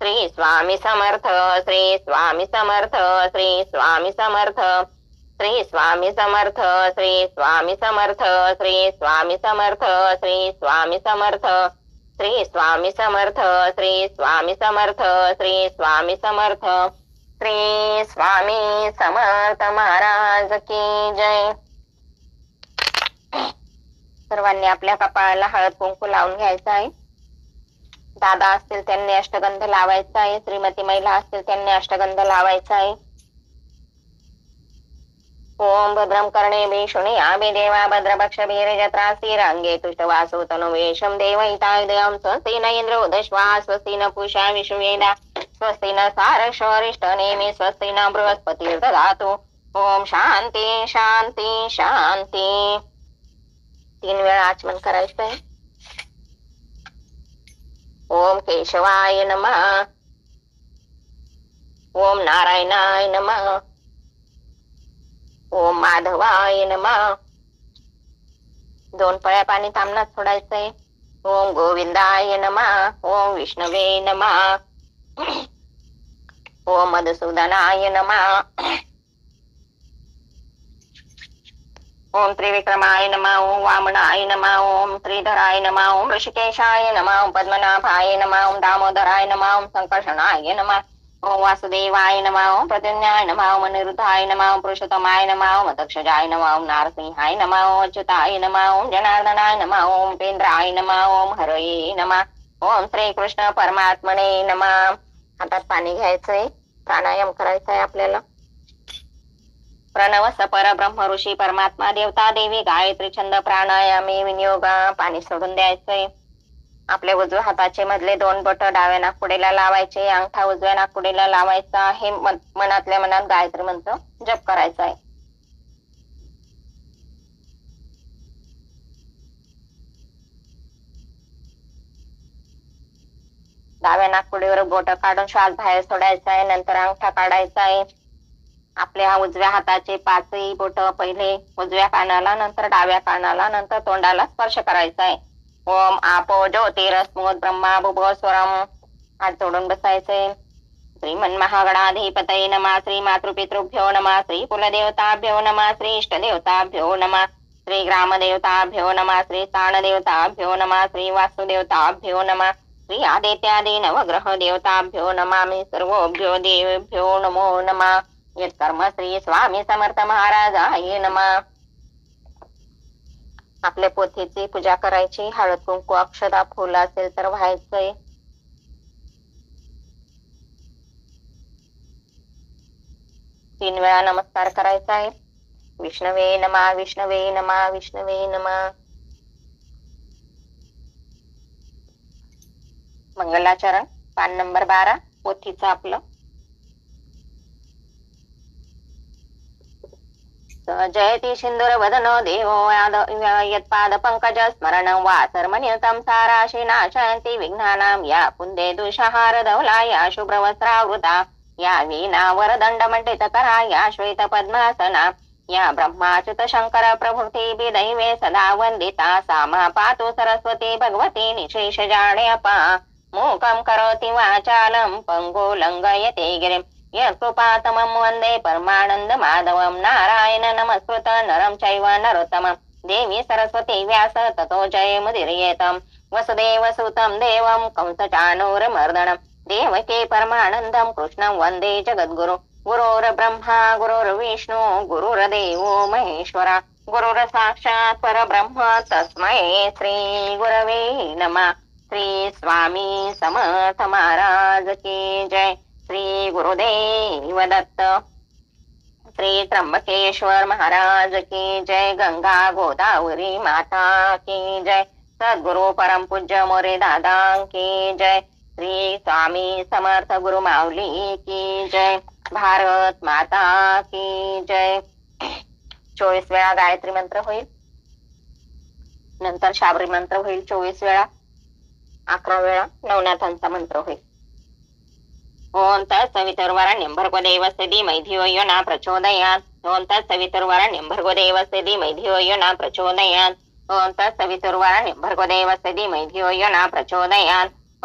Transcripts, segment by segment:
श्री स्वामी समर्थ, श्री स्वामी समर्थ, श्री स्वामी समर्थ, श्री स्वामी समर्थ, श्री स्वामी समर्थ, श्री स्वामी समर्थ, श्री स्वामी समर्थ, श्री स्वामी समर्थ, श्री स्वामी समर्थ, श्री स्वामी समर्थ, श्री स्वामी समर्थ महाराज की जय. सर्वांनी आपल्या कपाळाला हळद कुंकू लावून घ्यायचं आहे. दादा असतील त्यांनी अष्टगंध लावायचा आहे. श्रीमती महिला असतील त्यांनी अष्टगंध लावायचा आहे. ओम भद्रं कर्णेभिः शृणुयामि देवा भद्रभक्षभिर्जत्रा स्थिराङ्गे तुष्टवासो तनुवेशं देवहितायुधं स्वस्ति न इन्द्रो दश्वा स्वस्ति न पूषा विश्ववेदा स्वस्ति न सारक्षरिष्टनेमि स्वस्ति न बृहस्पतिर्दधातु. ओम शांती शांती शांती. 3 वेळा आचमन करायचं आहे. ओम केशवाय नमः. ओम नारायणाय नमः. ओम माधवाय नमः. 2 पळ्या पाणी तांबणात सोडायचंय. ओम गोविंदाय नमः. ओम विष्णवे नमः. ओम मधुसूदनाय नमः. ओम त्रिविक्रमाय नमः. ओम वामनाय नमः. ओम श्रीधराय नमः. ओम ऋषिकेशाय नमः. ओम पद्मनाभाय नमः. ओम दामोदराय नमः. ओम संकर्षणाय नमः. ओम वासुदेवाय नमः. ओम प्रद्युम्नाय नमः. ओम अनिरुद्धाय नमः. ओम पुरुषोत्तमाय नमः. ओम दक्षजाय नमः. ओम नारसिंहाय नमः. ओम अच्युताय नमः. ओम जनार्दनाय नमः. ओम उपेंद्राय नमः. ओम हरये नमः. ओम श्रीकृष्ण परमात्मने नमः. हातात पाणी घ्यायचंय. प्राणायाम करायचा आहे आपल्याला. प्रणव सपर ब्रह्म ऋषी परमात्मा देवता देवी गायत्री छंद प्राणायामे विनियोगा. पाणी सोडून द्यायचंय. आपल्या उजव्या हाताचे मधले 2 बोट डाव्या नाकपुडीला लावायचे. अंगठा उजव्या नाकपुडीला लावायचा आहे. मनातल्या मनात गायत्री मंत्र जप करायचा आहे. डाव्या नाकपुडीवर बोट काढून श्वास बाहेर सोडायचा आहे. नंतर अंगठा काढायचा आहे. आपल्या उजव्या हाताचे 5ही बोट पहिले उजव्या कानाला, नंतर डाव्या कानाला, नंतर तोंडाला स्पर्श करायचा आहे. ओम आपो ज्योतिरस्मोद ब्रह्मा भुवस्वरम. हात जोडून बसायचे. श्रीमन्महागणाधिपतये नमः. श्री मातृपितृभ्यो नमः. श्री कुलदेवताभ्यो नमः. श्री इष्टदेवताभ्यो नमः. श्री ग्रामदेवताभ्यो नमः. श्री स्थानदेवताभ्यो नमः. श्री वास्तुदेवताभ्यो नमः. श्री आदित्यादि नवग्रह देवताभ्यो नमामि. सर्वोभ्यो देवेभ्यो नमो नमः. यत्कर्म श्री स्वामी समर्थ महाराजाय नमः. आपल्या पोथीची पूजा करायची. हळद कुंकू अक्षता फुल असेल तर व्हायचंय. तीन वेळा नमस्कार करायचा आहे. विष्णवे नमः. विष्णवे नमः. विष्णवे नमः. मंगलाचरण पान नंबर 12 पोथीचं आपलं. जयति सिंदूर वदनो देवो यत्पाद पंकज स्मरण वासर्मनियतं साराशि नाशयन्ति विघ्नानां या पुंदे दुषहार धवला या शुभ्रवस्त्रावृता या वीणा वरदंड मंडितकरा या श्वेत पद्मासना या ब्रह्माच्युत शंकर प्रभृती दैवे सदा वंदिता सा पातु सरस्वती भगवती निशेष जाड्यपा मूकं करोति वाचालं पंगो लंघयते गिरिं यत्कृपातमं वन्दे परमानंद माधवं नारायण नमस्कृत नरं चैव नरोत्तमं देवी सरस्वती व्यास ततो जयमुदीरयेतं वसुदेवसुतं देवं कंसचाणूरमर्दनं देवकी परमानन्दं कृष्णं वन्दे जगद्गुरु गुरुर्ब्रह्मा गुरुर्विष्णु गुरुर्देवो महेश्वरा गुरुर्साक्षात् परब्रह्म तस्मै श्री गुरवे नमः. श्री स्वामी समर्थ महाराज की जय. श्री गुरुदेव दत्त. श्री त्र्यंबकेश्वर महाराज की जय. गंगा गोदावरी माता की जय. सद्गुरु परम पूज्य मोरे दादा की जय. श्री स्वामी समर्थ गुरु माऊली की जय. भारत माता की जय. 24 वेळा गायत्री मंत्र होईल. नंतर शाबरी मंत्र होईल 24 वेळा. 11 वेळा नवनाथांचा मंत्र होईल. ओम तत्सवितुर्वरेण्यं भर्गो देवस्य धीमहि धियो यो न प्रचोदयात्. ओम तत्सवितुर्वरेण्यं भर्गो देवस्य धीमहि धियो यो न प्रचोदयात्. ओम तत्सवितुर्वरेण्यं भर्गो देवस्य धीमहि धियो यो न प्रचोदयात्.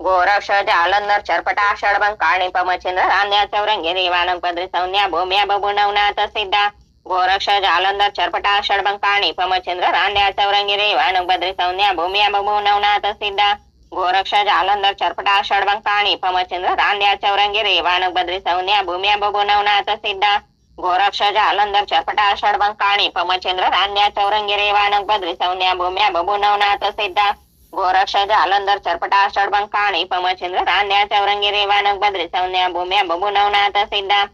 गोरक्ष जालंधर चरपटा षडबंकाणी पमचिंद्र रांध्या चौरंगी रेवानक बद्री सौन्या भूम्या बबुनवनाथ सिद्धा गोरक्ष जालंधर चरपटा षडबंकाणी पमचिंद्र रांध्या चौरंगी रेवानक बद्री सौन्या भूम्या बबुनवनाथ सिद्धा गोरक्ष जालंधर चरपटा षडबंकाणी पमचिंद्र रांध्या चौरंगी रेवानक बद्री सौन्या भूम्या बबुनवनाथ सिद्धा गोरक्ष जालंधर चरपटा षडबंकाणी पमचिंद्र रांध्या चौरंगी रेवानक बद्री सौन्या भूम्या बबुनवनाथ सिद्धा गोरक्ष जालंधर चरपटा षडबंकाणी पमचिंद्र रांध्या चौरंगी रेवानक बद्री सौन्या भूम्या बबुनवनाथ सिद्धा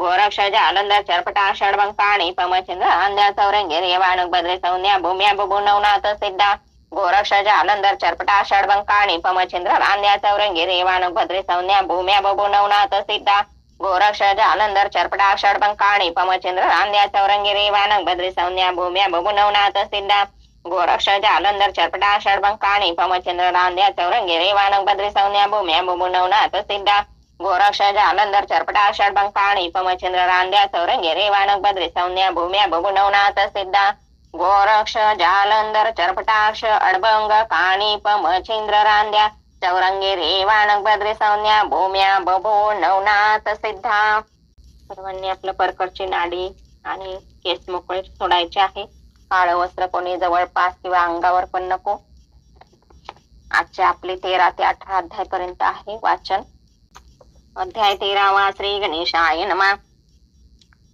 गोरक्ष जालंधर चरपटा षडबंकाणी पमचिंद्र रांध्या चौरंगी रेवानक बद्री सौन्या भूम्या बबुनवनाथ सिद्धा गोरक्ष जालंधर चरपटा षडबंकाणी पमचिंद्र रांध्या चौरंगी रेवानक बद्री सौन्या भूम्या बबुनवनाथ सिद्धा गोरक्ष जालंधर चरपटा षडबंकाणी पमचिंद्र रांध्या चौरंगी रेवानक बद्री सौन्या भूम्या बबुनवनाथ सिद्धा गोरक्ष जालंधर चरपटा षडबंकाणी पमचिंद्र रांध्या चौरंगी रेवानक बद्री सौन्या भूम्या बबुनवनाथ सिद्धा गोरक्ष जालंधर चरपटा षडबंकाणी पमचिंद्र रांध्या चौरंगी रेवानक बद्री सौन्या भूम्या बबुनवनाथ सिद्धा गोरक्ष जालंधर चरपटा षडबंग काणी पमचिंद्र रांध्या चौरंगी रेवानक बद्री सौन्या भूम्या बबुनवनाथ सिद्धा. सर्वांनी आपलं परकडची नाडी आणि केस मोकळे सोडायचे आहे. काळं वस्त्र कोणी जवळपास किंवा अंगावर पण नको. आजचे आपले 13 ते 18 अध्याय पर्यंत आहे वाचन. अध्याय 13वा. श्री गणेशाय नमः.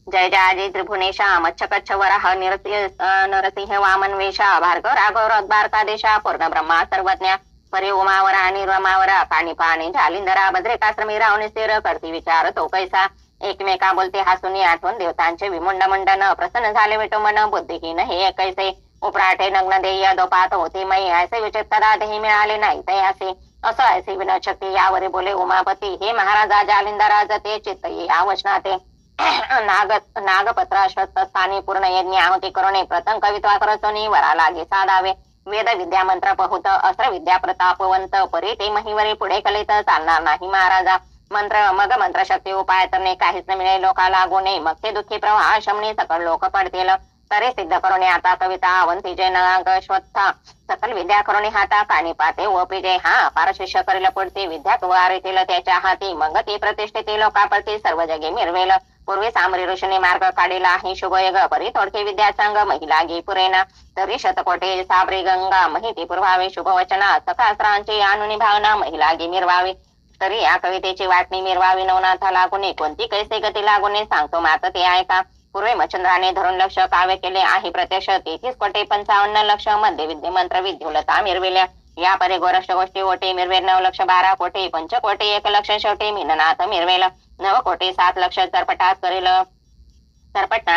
जय जय त्रिभुवनेशा मच्छ कच्छ वराह नरसिंह वामन वेशा भार्गव राघव द्वारकादेशा पूर्ण ब्रह्मा सर्वज्ञ परी उमावरा निर्वमावरा पाणी पाणी जालिंदरा भद्रेकाश्रमी रावणी स्थिर करती विचार तो कैसा एकमेका बोलते हसून आठवण देवतांचे विमुंड मंडन प्रसन्न झाले विटुंबन बुद्धिहीन हे कैसे उपराठे नग्न देय दोपात होती मै ऐसे विचित्र देही मिळाले नाही ते असे असं ऐसे विनशक्ती यावरी बोले उमापती हे महाराजा जालिंदरा जते चित्त या वचनाते नागपत्र अश्वत्थ स्थानी पूर्ण यज्ञ आहुती करुणे प्रथम कवित्वा करचोनी वरा लागे साधावे वेद विद्या मंत्र बहुत अस्त्र विद्या प्रतापवंत परी ते महिवरी पुढे कलित चालणार नाही महाराजा मंत्र मग मंत्रशक्ती उपाय तरणे काहीच न मिळे लोका लागू नये मग ते दुःखी प्रवाह शमनी सकळ लोक पडतील तरी सिद्ध करुणे आता कविता अवंती जय नागश्वत्था सकल विद्या करुणे हाता काणी पाते व पिजे हा पार शिष्य करील पुढते विद्या वारीतील त्याच्या हाती मग ती प्रतिष्ठिती लोकापरती सर्व जगे मिरवेल पूर्वी सामरी ऋषीने मार्ग काढिला ही शुभयोग परी थोडके विद्या संग महिला गी पुरेना तरी शतकोटे साबरी गंगा महिती पुरवावे शुभवचना सकास्त्रांची आणुनी भावना महिला गी मिरवावी तरी या कवितेची वाटणी मिरवावी नवनाथा लागूने कोणती कैसे गती लागूने सांगतो मात्र ते ऐका पूर्वी मच्छंद्राने धरून लक्ष काव्य केले आहे प्रत्यक्ष 33 कोटी 55 लक्ष मध्ये विद्ये मंत्र विद्युलता मिरविल्या या परी गोरक्ष गोष्टी ओटी मिरवेल 9 लक्ष 12 कोटी पंचकोटी 1 लक्ष शेवटी मीननाथ मिरवेल 9 कोटी 7 लक्ष सरपटनाथ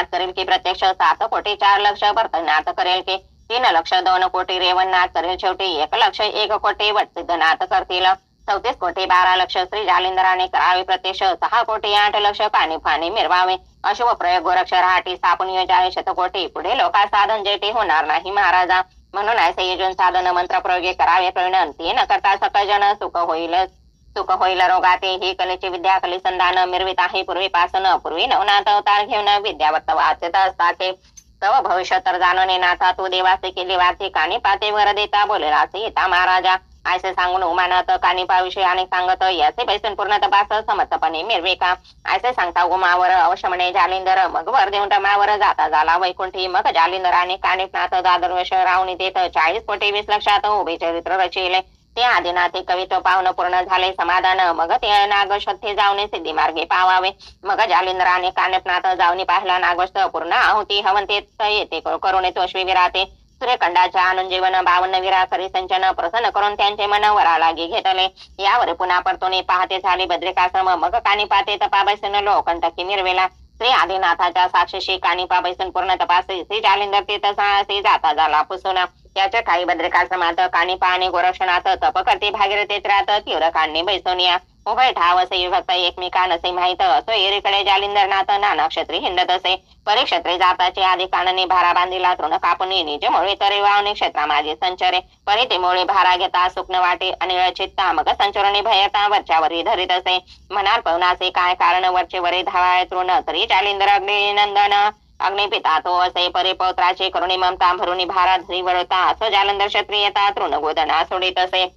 करेल की प्रत्यक्ष 7 कोटी 4 लक्ष भरतनाथ करेल की 3 लक्ष 2 कोटी रेवणनाथ करेल शेवटी 1 लक्ष 1 कोटी वटसिद्धनाथ करतील 34 कोटी 12 लक्ष श्री जालिंदराने करावे प्रत्यक्ष 6 कोटी 8 लक्ष पाणी फाणी मिरवावे अशुभ प्रयोग गोरक्ष राहाटी स्थापन योजावे शतकोटी पुढे लोका साधन जेटे होणार नाही महाराजा म्हणून ऐसे योजून साधन मंत्र प्रयोगे करावे प्रवीण ते न करता सकजन सुख होईल रोगाते ही कलेची विद्या कली संधान मिरवित आहे पूर्वीपासून पूर्वी नवनाथ अवतार घेऊन विद्यावत वाचत असताते तव भविष्य तर जाणून नाथा तू देवासे केली वाचे काणी पाते वर देता बोलेला सीता महाराजा ऐसे सांगून उमानाथ कानिपाविषयी आणि सांगत याचे पैसून पूर्ण तपास समर्थपणे मिरवे का ऐसे सांगता उमावर अवश्य म्हणे जालिंदर मग वर देऊन रमावर जाता झाला वैकुंठी मग जालिंदराने कानिपनाथ दादरवेश रावणी देत 40 कोटी 20 लक्षात उभे चरित्र रचिले ते आदिनाथे कवित्व पावन पूर्ण झाले समाधान मग ते नागश्वत्थे जाऊन सिद्धी मार्गे पावावे मग जालिंदराने कानिपनाथ जाऊनी पाहिला नागश्वत पूर्ण आहुती हवंते येते करुणे तोष्वी विराते सूर्यखंडाच्या आणून जीवन 52 विरा करी संचन प्रसन्न करून त्यांचे मन वरा लागी घेतले यावर पुन्हा परतोने पाहते झाली बद्रिकाश्रम मग कानिपाते तपा बैसून लोकंटकी मिरवेला श्री आदिनाथाच्या साक्षीशी कानिपा बैसून पूर्ण तपासी श्री जालिंदर तीर्थस्थळाशी जाता झाला पुसून त्याच्या काही बद्रिकाश्रमात कानिपा आणि गोरक्षनाथ तप करते भागीरथीत राहत तीव्र काढणे बैसोनिया उभय ठाव असे विभक्त एकमेका नसे माहित असो एरीकडे जालिंदरनाथ नाना क्षत्री हिंडत असे परिक्षत्रे जाताचे आधी कानने भारा बांधिला तृण कापुनी निज मुळे तरी वावणे क्षेत्रा माझे संचरे परी ते मुळे भारा घेता सुक्न वाटे अनिळ चित्ता मग संचरणे भयता वरच्यावरी धरीत असे म्हणाल पवनाचे काय कारण वरचे वरे धावाळे तृण तरी जालिंदर अग्निनंदन अग्निपिता तो असे परिपौत्राचे करुणी ममता भरुणी भारा धरी वळता असो जालंधर क्षत्रियता तृण गोदना सोडित असे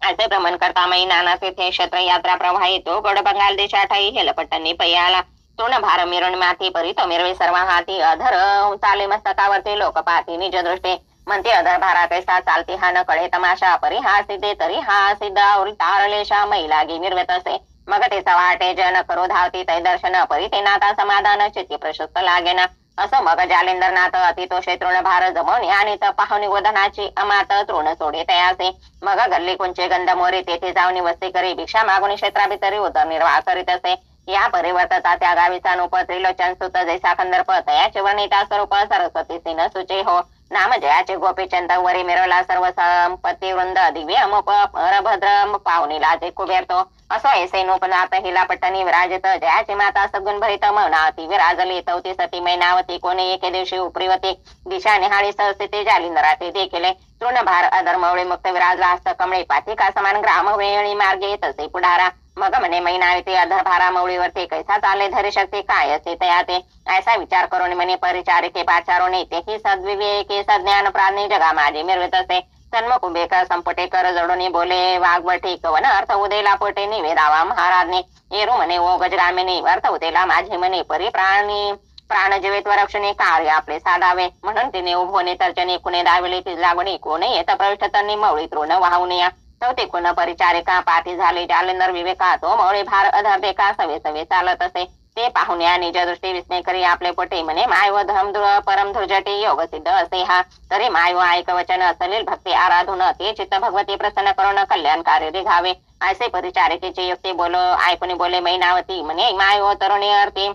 असे भ्रमण करता मै नाना तीर्थे क्षेत्र यात्रा प्रवाहितो गोड बंगाल देशाठाई हेलपट्टनी पयाला तृण भार मिरून माती परितो मिरवे सर्व हाती अधर चाले मस्तकावरती लोक पाहती निज दृष्टी म्हणते अधर भारा कैसा चालती हा न कळे तमाशा परी हा सिद्धे तरी हा सिद्ध आवरी तारलेशा मै लागी मिरवत असे मग तेचा वाटे जन करो धावती तै दर्शन परी ते नाता समाधान चित्ती प्रशस्त लागेना असं मग जालिंदरनाथ अतितोषे तृण भार जमवणे आणि पाहुणी वदनाची अमात तृण सोडे तयासे मग गल्ली कुंचे गंध मोरी तेथे जाऊन वस्ती करी भिक्षा मागून क्षेत्राभितरी उदरनिर्वाह करीत असे या परिवर्तता त्या गावीचा अनुप त्रिलोचन सुत जैसा कंदर्प तयाचे वर्णिता स्वरूप सरस्वती सिन सुचे हो नाम जयाचे गोपीचंद वरी मिरवला सर्व संपत्ती वृंद दिव्य अमुप परभद्र पाहुणीला जे कुबेरतो असो ऐसे नोपनाथ हिला पट्टणी विराजित जयाची माता सद्गुण भरित मौनावती विराजली तवती सती मैनावती कोणी एके दिवशी उपरीवती दिशा निहाळी सहस्थिती जालिंदराचे देखील तृणभार अधर्मवळी मुक्त विराजला हस्त कमळी पाथिका समान ग्राम वेळी मार्गे तसे पुढारा मग म्हणे मैनावती अधरभारा मौळीवरती कैसा चाले धरी शक्ती काय असे तयाते ऐसा विचार करून म्हणे परिचारिके पाचारो नेते ही सद्विवेके सज्ञान प्राणी जगा माझे मिरवित असे सन्मुख उभे कर संपटे कर जडून बोले वाघवटी कवन अर्थ उदेला पोटे निवेदावा महाराजने येरू म्हणे ओ गजगामिनी अर्थ उदेला माझे म्हणे परी प्राण जीवित रक्षणे कार्य आपले साधावे म्हणून तिने उभोने तर्जने कुणे दाविले ती लागणे कोणे येत प्रविष्ट त्यांनी मवळी तृण वाहून या चौथे कुण परिचारिका पाठी झाले जालिंदर विवेका तो मवळे भार अधर बेका सवे सवे चालत असे ते पाहुण्या निज दृष्टी विस्मय करी आपले पोटे म्हणे मायव धर्मधुर परम धुर्जटे योग सिद्ध असे हा तरी मायव ऐक वचन असलील भक्ती आराधून ते चित्त भगवती प्रसन्न करून कल्याणकारी रिघावे असे परिचारिकेचे युक्ती बोलो ऐकून बोले मैनावती म्हणे मायव तरुणी अर्थी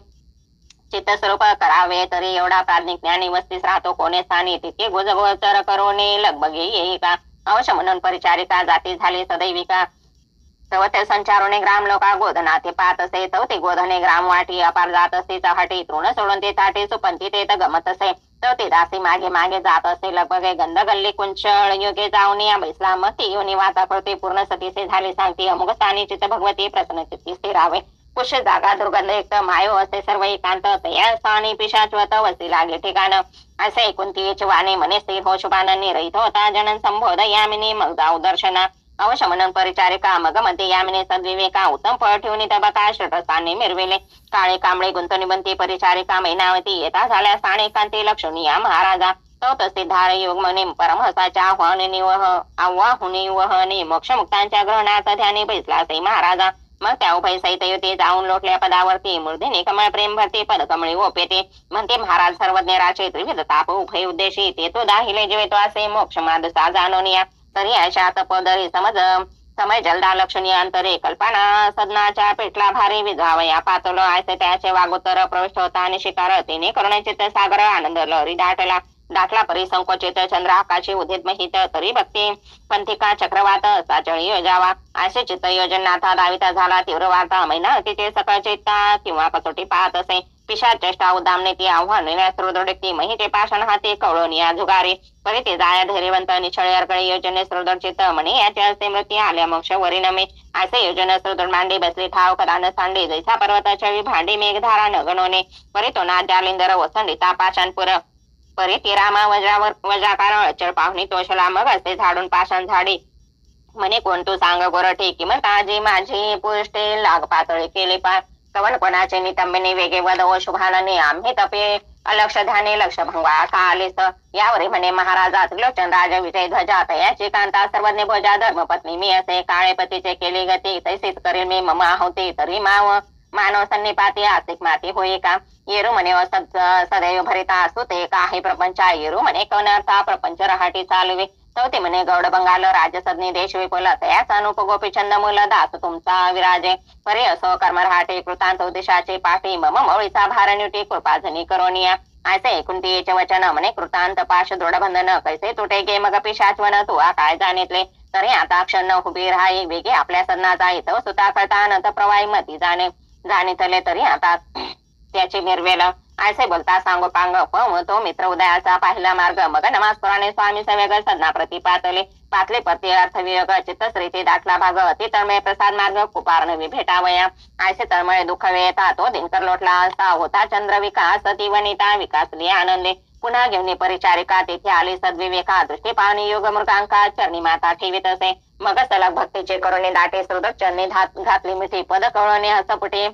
चित्त स्वरूप करावे तरी एवढा प्राज्ञिक ज्ञानी वस्तीस राहतो कोणे स्थानी तिथे गोजगोचर करोने लगबगे येई का अवश्य म्हणून परिचारिका जाती झाली सदैविका तवते संचारोने ग्राम लोका गोधना ते पाहत असे तवते गोधने ग्राम वाटी अपार जात असे चहाटी तृण सोडून ते ताटे सुपंती ते गमत असे तवते दासी मागे मागे जात असे लगबगे गंध गल्ली कुंचळ योगे जाऊन या बैसला मती योनी वाचा करते पूर्ण सतीसे झाली सांगती अमुक स्थानी चित्त भगवती प्रसन्न चित्ती स्थिरावे कुश जागा दुर्गंध एक मायो असे सर्व एकांत तया स्थानी पिशाचवत वसी लागे ठिकाण असे ऐकून ती वाणे म्हणे स्थिर हो शुभानंदी रहित होता जनन संबोध यामिनी मग जाऊ दर्शना अवश्य म्हणून परिचारिका मग मध्ये यामिनी सद्विवेका उत्तम फळ ठेवून तबका श्रेष्ठस्थानी मिरविले काळे कांबळे गुंतवणीबंती परिचारिका मैनावती येता झाल्या स्थाने कांती लक्षणीया महाराजा तो सिद्धार योग म्हणे परमहसाच्या आव्हाहुनी वहने मोक्ष मुक्तांच्या ग्रहणात ध्यानी बैसला ते महाराजा मग त्या उभय सहित युती जाऊन लोटल्या पदावरती मूर्धीने कमळ प्रेम भरते पद कमळी ओपेते म्हणते महाराज सर्वज्ञ राचे त्रिविध ताप उभय उद्देशी ते तो दाहिले जेवेतो असे मोक्ष मादसा जाणवनिया तरी अशा तपोदरी समय जलदा लक्षणीय अंतरे कल्पना सदनाच्या पेटला भारी विझावया पातलो ऐसे त्याचे वागोत्तर प्रविष्ट होता आणि शिकार तिने करुणेचित्त सागर आनंद लहरी दाटला परी संकोचित चंद्र आकाशी उदित महित तरी भक्ती पंथिका चक्रवात साचळी योजावा असे चित्त योजन नाथा दाविता झाला तीव्र वार्ता महिना तिथे सकाळ चित्ता किंवा कसोटी पाहत असे पिशा चेष्टा उदामने ती आव्हान स्रोदोडक्ती महिते पाषाण हाते कवळोनिया जुगारी परी ते जाया धैर्यवंत निछळे अर्कळे योजने स्रोदोड चित्त म्हणे याचे असे मृत्यू आल्या मोक्ष वरिणमे असे योजन स्रोदोड मांडी बसली ठाव कदान सांडे जैसा पर्वताच्या भांडी मेघधारा न गणवणे परी तो ना जालिंदर वसंडिता पाषाणपुर परी ती रामा वजाकार अचळ पाहुणी तोषला मग असे झाडून पाषाण झाडी म्हणे कोण तू सांग गोरठी किंमत आजी माझी पुष्टे लाग पातळी केले कवन कोणाचे नितंबिनी वेगे वदव शुभानने आम्ही तपे अलक्ष ध्याने लक्ष भंगा का आलेस यावरी म्हणे महाराजा त्रिलोचन राज विजय ध्वजा तयाची कांता सर्वज्ञ भोजा धर्मपत्नी मी असे काळे पतीचे केली गती तैसीच करील मी मम आहोती तरी मानव सन्निपाती आसिक माती होई का येरू म्हणे सदैव भरिता असू ते काही प्रपंचा येरू म्हणे कवनार्था प्रपंच रहाटी चालवे चौथे म्हणे गौड बंगाल राजसज्ञी देश विपुल तयाचा अनुप गोपीचंद मुल दास तुमचा विराजे परे असो कर्म रहाटे कृतांत उद्देशाचे पाठी मम मौळीचा भारण्युटी कृपाजनी करोनिया असे ऐकून तिचे वचन म्हणे कृतांत पाश दृढबंधन कैसे तुटे गे मग पिशाचवन तुआ काय जाणितले तरी आता क्षण उभी राही वेगे आपल्या सदनाचा इथं सुता कळता अनंत प्रवाही मती जाणितले तरी आता त्याची मिरवेल असे बोलता सांगो पांग तो मित्र उदयाचा पाहिला मार्ग मग नमास्पराने स्वामी सवेग सदना प्रतिपातले पातले पती अर्थवियोग चित्तश्रीती दाटला भाग अति तळमळे प्रसाद मार्ग कुपारनवी भेटावया असे तळमळे दुःख वेळता तो दिनकर लोटला असा होता चंद्र विकास ती वनिता विकासली आनंदे पुन्हा घेऊन परिचारिका तेथे आली सद्विवेका दृष्टी पाहणी योग मृगांका चरणी माता ठेवीत असे. मग सलग भक्तीचे करुणे दाटे सुहृद चरणी घातली मिठी पद कळणे हसपुटे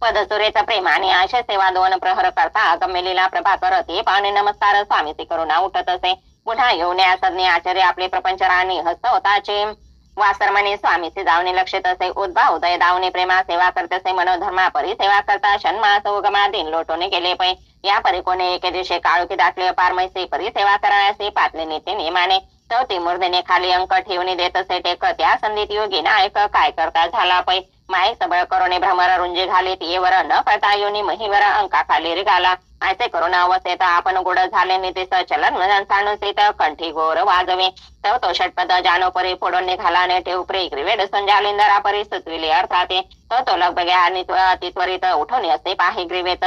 पदसुरेचा प्रेमाने आशय सेवा दोन प्रहर करता अगम्य लीला प्रभाकर ते पाहुणे नमस्कार स्वामीचे करुणा उठत असे. पुन्हा येऊन सज्ञ आचार्य आपले प्रपंच राणी हस्त होताचे वासरमणी स्वामीचे जावणे लक्षित असे. उद्भा उदय दावणे प्रेमा सेवा करतसे मनोधर्मा परी सेवा करता षण्मास उगमा दिन लोटोने गेले पै. या परी कोणे एके दिवशी काळोखी दाटले पारमैसी परी सेवा करण्याचे पातले नेते नियमाने तो ती मूर्धेने खाली अंक ठेवणी देत असे टेक. त्या संधीत योगी नायक काय करता झाला पै. माय सबळ करोने भ्रमर रुंजी घालीत येवर न कळता योनी महिवर अंका खाली रिगाला. ऐसे करून अवस्थेत आपण गुड झाले नितीस चलन सानुसीत कंठी गोर वाजवे. तो षटपद जानो परी फोडून निघाला ने ठेव प्रे ग्रीवेड संजालिंदरा परी सुचविले अर्थाते. तो लग बघ्या अति त्वरित उठवणे असे पाही ग्रीवेत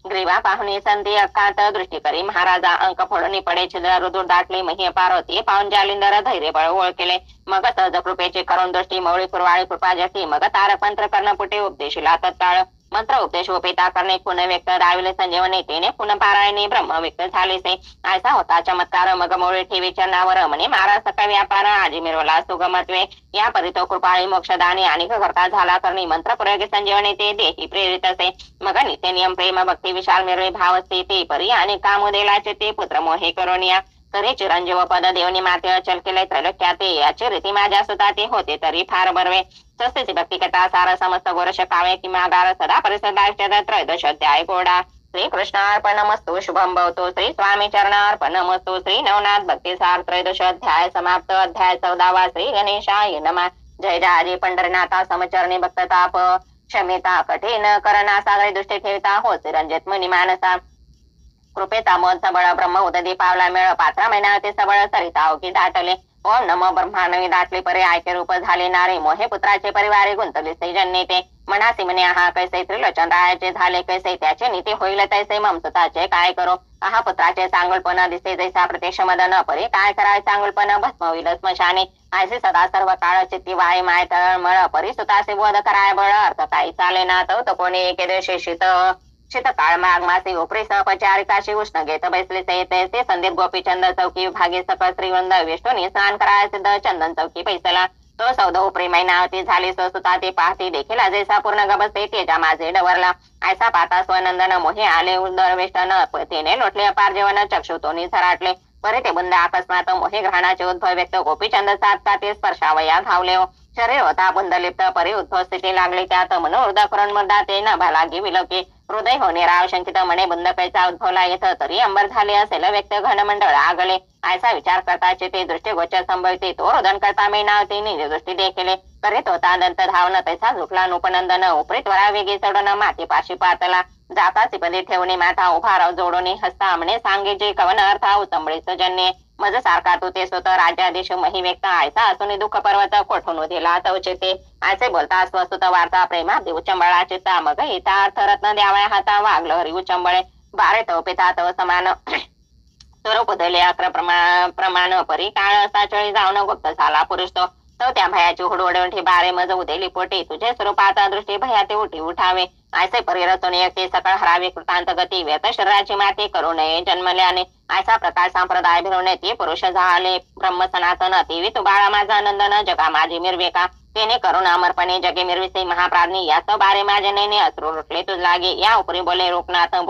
ग्रीवा पाहुणी संधी अक्कात दृष्टी करी महाराजा अंक फोडून पडे छिद्र रुदूर दाटले मही पार्वती पाहून जालिंदर धैर्य बळ ओळ केले. मग सहज कृपेची करून दृष्टी मौळी कुरवाळी कृपा जटी मग तारक मंत्र कर्णपुटे उपदेशिला तत्काळ मंत्र उपदेश उपेता करणे पुन व्यक्त दाविले संजीवने तेने पुन पारायणे ब्रह्म व्यक्त झालेसे. ऐसा होता चमत्कार मग मोळे ठेवी चरणावर म्हणे महाराज सका व्यापार आजी मिरवला सुगमत्वे. या परितो कृपाळी मोक्षदानी आणि करता झाला करणी मंत्र प्रयोगी संजीवने ते देही प्रेरित असे. मग नित्य नियम प्रेम भक्ती विशाल मिरवे भाव स्थिती परी आणि कामुदेलाचे ते पुत्र मोहे करोनिया तरी चिरंजीव पद देवनी माते अचल केले त्रैलोक्याते याची रीती माझ्या सुद्धा ते होते तरी फार बरवे. स्वस्तीची भक्ती कथा सार समस्त गोरश कावे किंवा गार सदा परिसदा त्रयोदश अध्याय गोडा. श्री कृष्णार्पणमस्तु शुभम भवतु. श्री स्वामी चरणार्पणमस्तु. श्री नवनाथ भक्तिसार त्रयोदश अध्याय समाप्त. अध्याय 14. श्री गणेशाय नमः. जय जाजी पंढरीनाथा समचरणी भक्तताप क्षमिता कठीण करना सागरी दृष्टी ठेवता हो चिरंजित मुनी मानसा. कृपेचा मोद सबळ ब्रह्म उददी पावला मेळ पात्रा महिना ते सबळ सरिता की दाटले. ओम नमो ब्रह्मानवी दाटली परे आयते रूप झाले नारे मोहे पुत्राचे परिवारे गुंतले सैजन्य ते मनासी म्हणे आहा कैसे त्रिलोचन रायाचे झाले कैसे त्याचे नीती होईल तैसे ममसुताचे काय करो. आहा पुत्राचे चांगुलपण दिसे जैसा प्रत्यक्ष मदन परी काय कराय चांगुलपण भस्म होईल स्मशाने. ऐसे सदा सर्व काळ चित्ती वाय माय तळमळ परी सुतासे बोध कराय बळ अर्थ काही चाले ना तो कोणी एके शीतकाळ माघ मासी उपरी सहपचारिकाशी उष्ण घेत बैसले ते संदीप गोपीचंद चौकी विभागे सकळ श्रीवृंद विष्णूने स्नान कराय सिद्ध चंदन चौकी पैसला. तो सौद उपरी महिनावती झाली स्वसुता ते पाहती देखील जैसा पूर्ण गबसते तेजा माझे डवरला. ऐसा पाता स्वनंदन मोहे आले उदर वेष्टन तेने लोटले अपार जेवण चक्षुतोनी झराटले. परी ते बुंद अकस्मात मोहे ग्रहणाचे उद्भव व्यक्त गोपीचंद साधता ते स्पर्शावया धावले. शरीर होता बुंदलिप्त परी उद्भव स्थिती लागली त्यात मनोहृद करून मर्दा ते नभा लागी विलकी. हृदय होणे राव शंकित म्हणे बुंद कैचा उद्भवला येत तरी अंबर झाले असेल व्यक्त घनमंडळ आगले. ऐसा विचार करताचे ते दृष्टी गोचर संभवते तो रोदन करता मेनावते निज दृष्टी देखील करीत होता दंत धावण तैसा झुकला नुपनंदन उपरी त्वरा वेगी चढून माती पाशी पातला. जाताची पदी ठेवणे माथा उभा राव जोडणे हस्ता म्हणे सांगे जे कवन अर्था उचंबळीच जन्ये मज सारखा तू ते स्वतः राज्याधीश मही व्यक्त आयसा असून दुःख पर्वत कोठून उदिला तवचेते. ऐसे बोलता स्वस्तुत वार्ता प्रेमा देव चंबळा चित्ता मग हिता अर्थ रत्न द्यावया हाता वागल हरी उचंबळे बारे तव पिता तव समान स्वरूप उदले अक्र प्रमाण परी काळ साचळी जाऊन गुप्त झाला पुरुष तो त्या भयाची हुडवडवठी बारे मज उदेली पोटी तुझे स्वरूपाचा दृष्टी भयाते उठी उठावे. ऐसे परिरतून एकते सकळ हरावे कृतांत गती व्यत शरीराची माती करू नये जन्मल्याने. ऐसा प्रकार संप्रदाय भिरवणे ते पुरुष झाले ब्रह्म सनातन तेवी तू बाळा माझा नंदन जगा माझी मिरवेका. तेने करून अमरपणे जगे मिरविसे महाप्राज्ञी याच बारे माझे नैने अश्रू रुटले तुझ लागे. या उपरी बोले रूपनाथ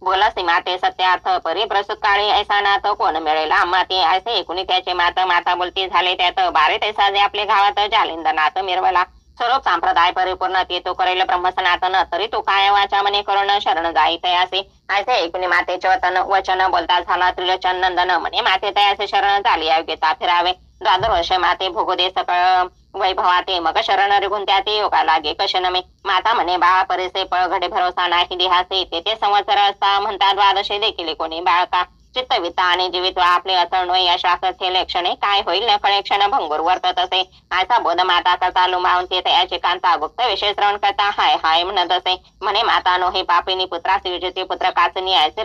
बोला सीमा ते सत्यार्थ परी प्रसूत काळी ऐसा नाथ कोण मिळेल आम्हा ते. ऐसे एकूणी त्याचे माता बोलती झाले त्यात बारे तैसा जे आपले गावात जालिंदनाथ मिरवला. स्वरूप संप्रदाय परिपूर्ण ते तो करेल ब्रह्म सनातन तरी तू काय वाचा मने करून शरण जाई तयासे. ऐसे एकूणी मातेचे वचन बोलता झाला त्रिलोचन नंदन म्हणे माते तयासे शरण झाली योग्यता फिरावे. द्वादश माते भोगोदे सकळ वैभवाते मग शरण रिगुन त्या ते योगा लागे कशनमे. माता म्हणे बाळा परिसे पळ घडे भरोसा नाही देहासे ते संवत्सर असता म्हणता द्वादशे देखील कोणी बाळका. चित्तविता आणि जीवित आपले अतळणो या शास्त्रचे क्षणे काय होईल न कळे क्षण भंगूर वर्तत असे. ऐसा बोध माता करता लुमावून ते तयाचे कांता गुप्त विषय श्रवण करता हाय हाय म्हणत असे. म्हणे माता नो हे पापिनी पुत्रास विजते पुत्र काचनी ऐसे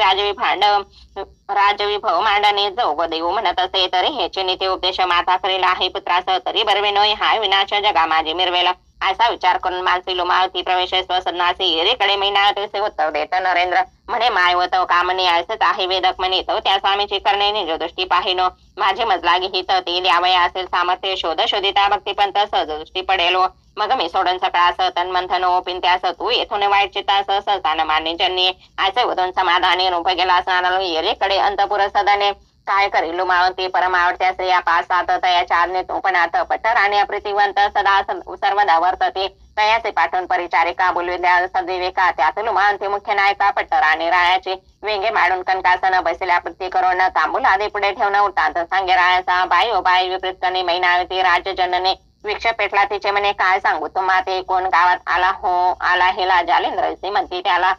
राजविभव मांडणे जोग देऊ म्हणत असे. तरी ह्याचे नीती उपदेश माता करेल आहे पुत्रास तरी बरवे नोय हाय विनाश जगा माझे मिरवेला. असा विचार करून मानसी लुमावती प्रवेश स्वसन्नासी येरीकडे मैनावतीचे उत्तर देत नरेंद्र म्हणे माय व तो कामनी ऐसच आहे वेदक म्हणे तो त्या स्वामीची करणे निजदृष्टी पाहिनो माझे मजलागी हित ती द्यावया असेल सामर्थ्य शोध शोधिता भक्तिपंत सहजदृष्टी पडेलो मग मी सोडून सकाळास तन मंथन ओपिन त्यास तू येथून वाईट चित्तास सहसान मान्य जन्नी ऐसे वधून समाधानी रूप गेला असणार येरीकडे अंतपुर सदने काय करील मावती परमावडत्या स्त्रिया पाच सात तयाच्या आज्ञेतून पण आता पट्टर आणि अप्रितिवंत सदा सर्वदा वर्तते तयाचे पाठवून परिचारिका बोलविद्या सद्विवेका त्यातून मावती मुख्य नायका पट्टर आणि रायाचे वेगे माडून कणकासन बसल्या प्रती करून तांबूल आधी पुढे ठेवणं उठात सांगे रायाचा बाई ओ बाई विपरीत करणे मैनावती राजजनने विक्ष पेटला तिचे म्हणे काय सांगू तुम्हा ते कोण गावात आला हो आला हेला जालिंद्र म्हणती त्याला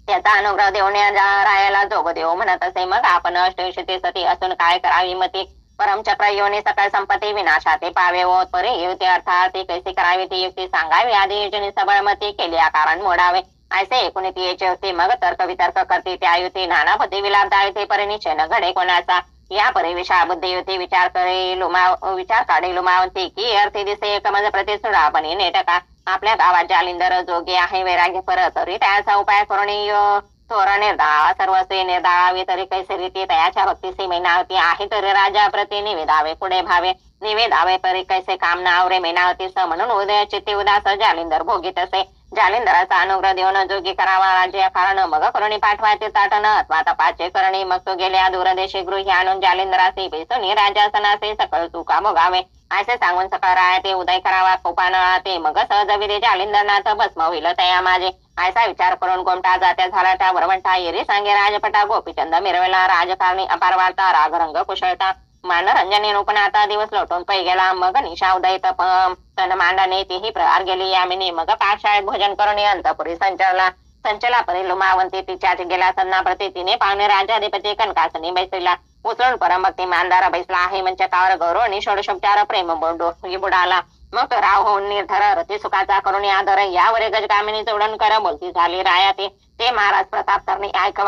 त्याचा अनुग्रह देऊन रायाला जोग देऊ म्हणत असे मग आपण अष्टविशती सती असून काय करावी मती परमचक्र योनी सकळ संपत्ती विनाशाते पावे व परे युती अर्थात ती कैसी करावी ती युक्ती सांगावी आधी योजनी सबळमती केली कारण मोडावे ऐसे एकूण ती याची होती मग तर्क वितर्क करते त्या युती नाना बुद्धी विलाप दाळते परी निश्चय घडे कोणाचा या परी विषा बुद्धी युती विचार काढे लुमावती की अर्थी दिसे एकमज प्रतिसुडापणी नेटका आपल्या गावात जालिंदर जोगी आहे वैराग्य परत तरी त्याचा उपाय करून थोर निर्धावा सर्वस्वी निर्धावावे तरी कैसे रीती तयाच्या भक्तीसी मैनावती आहे तरी राजा प्रती निवेदावे पुढे भावे निवेदावे परी कैसे काम नावरे मैनावती स म्हणून उदय चित्ती उदास जालिंदर भोगीत असे जालिंदराचा अनुग्रह देऊन जोगी करावा राज्य कारण मग करुणी पाठवायचे ताटन अथवा तपाचे करणी मग तो गेल्या दूरदेशी गृही आणून जालिंदरासी बेसुनी राजासनाचे सकळ चुका भोगावे असे सांगून सकाळ राया ते उदय करावा कोपानळा ते मग सहज विधे जालिंदरनाथ भस्म होईल तया माझे असा विचार करून गोमटा जात्या झाला त्या वरवंटा येरी सांगे राजपटा गोपीचंद मिरवेला राजकारणी अपार वार्ता रागरंग कुशळता मानरंजनी रूपण आता दिवस लोटून पै गेला मग निशा उदय तन मांडाने तीही प्रहार गेली यामिनी मग पाठशाळेत भोजन करून अंतपुरी संचला परी लुमावंती तिच्याच गेला सन्ना प्रती तिने पाहुणे राजाधिपती कनकासनी बैसला उचलून परमभक्ती मानदार बैसला आहे मंचकावर गौरव आणि षोडशोपचार प्रेम बुडाला मग तो राव होऊन निर्धर रती सुखाचा करून आदर यावर गजगामिनी जोडण कर बोलती झाली राया ते महाराज प्रताप करणे एक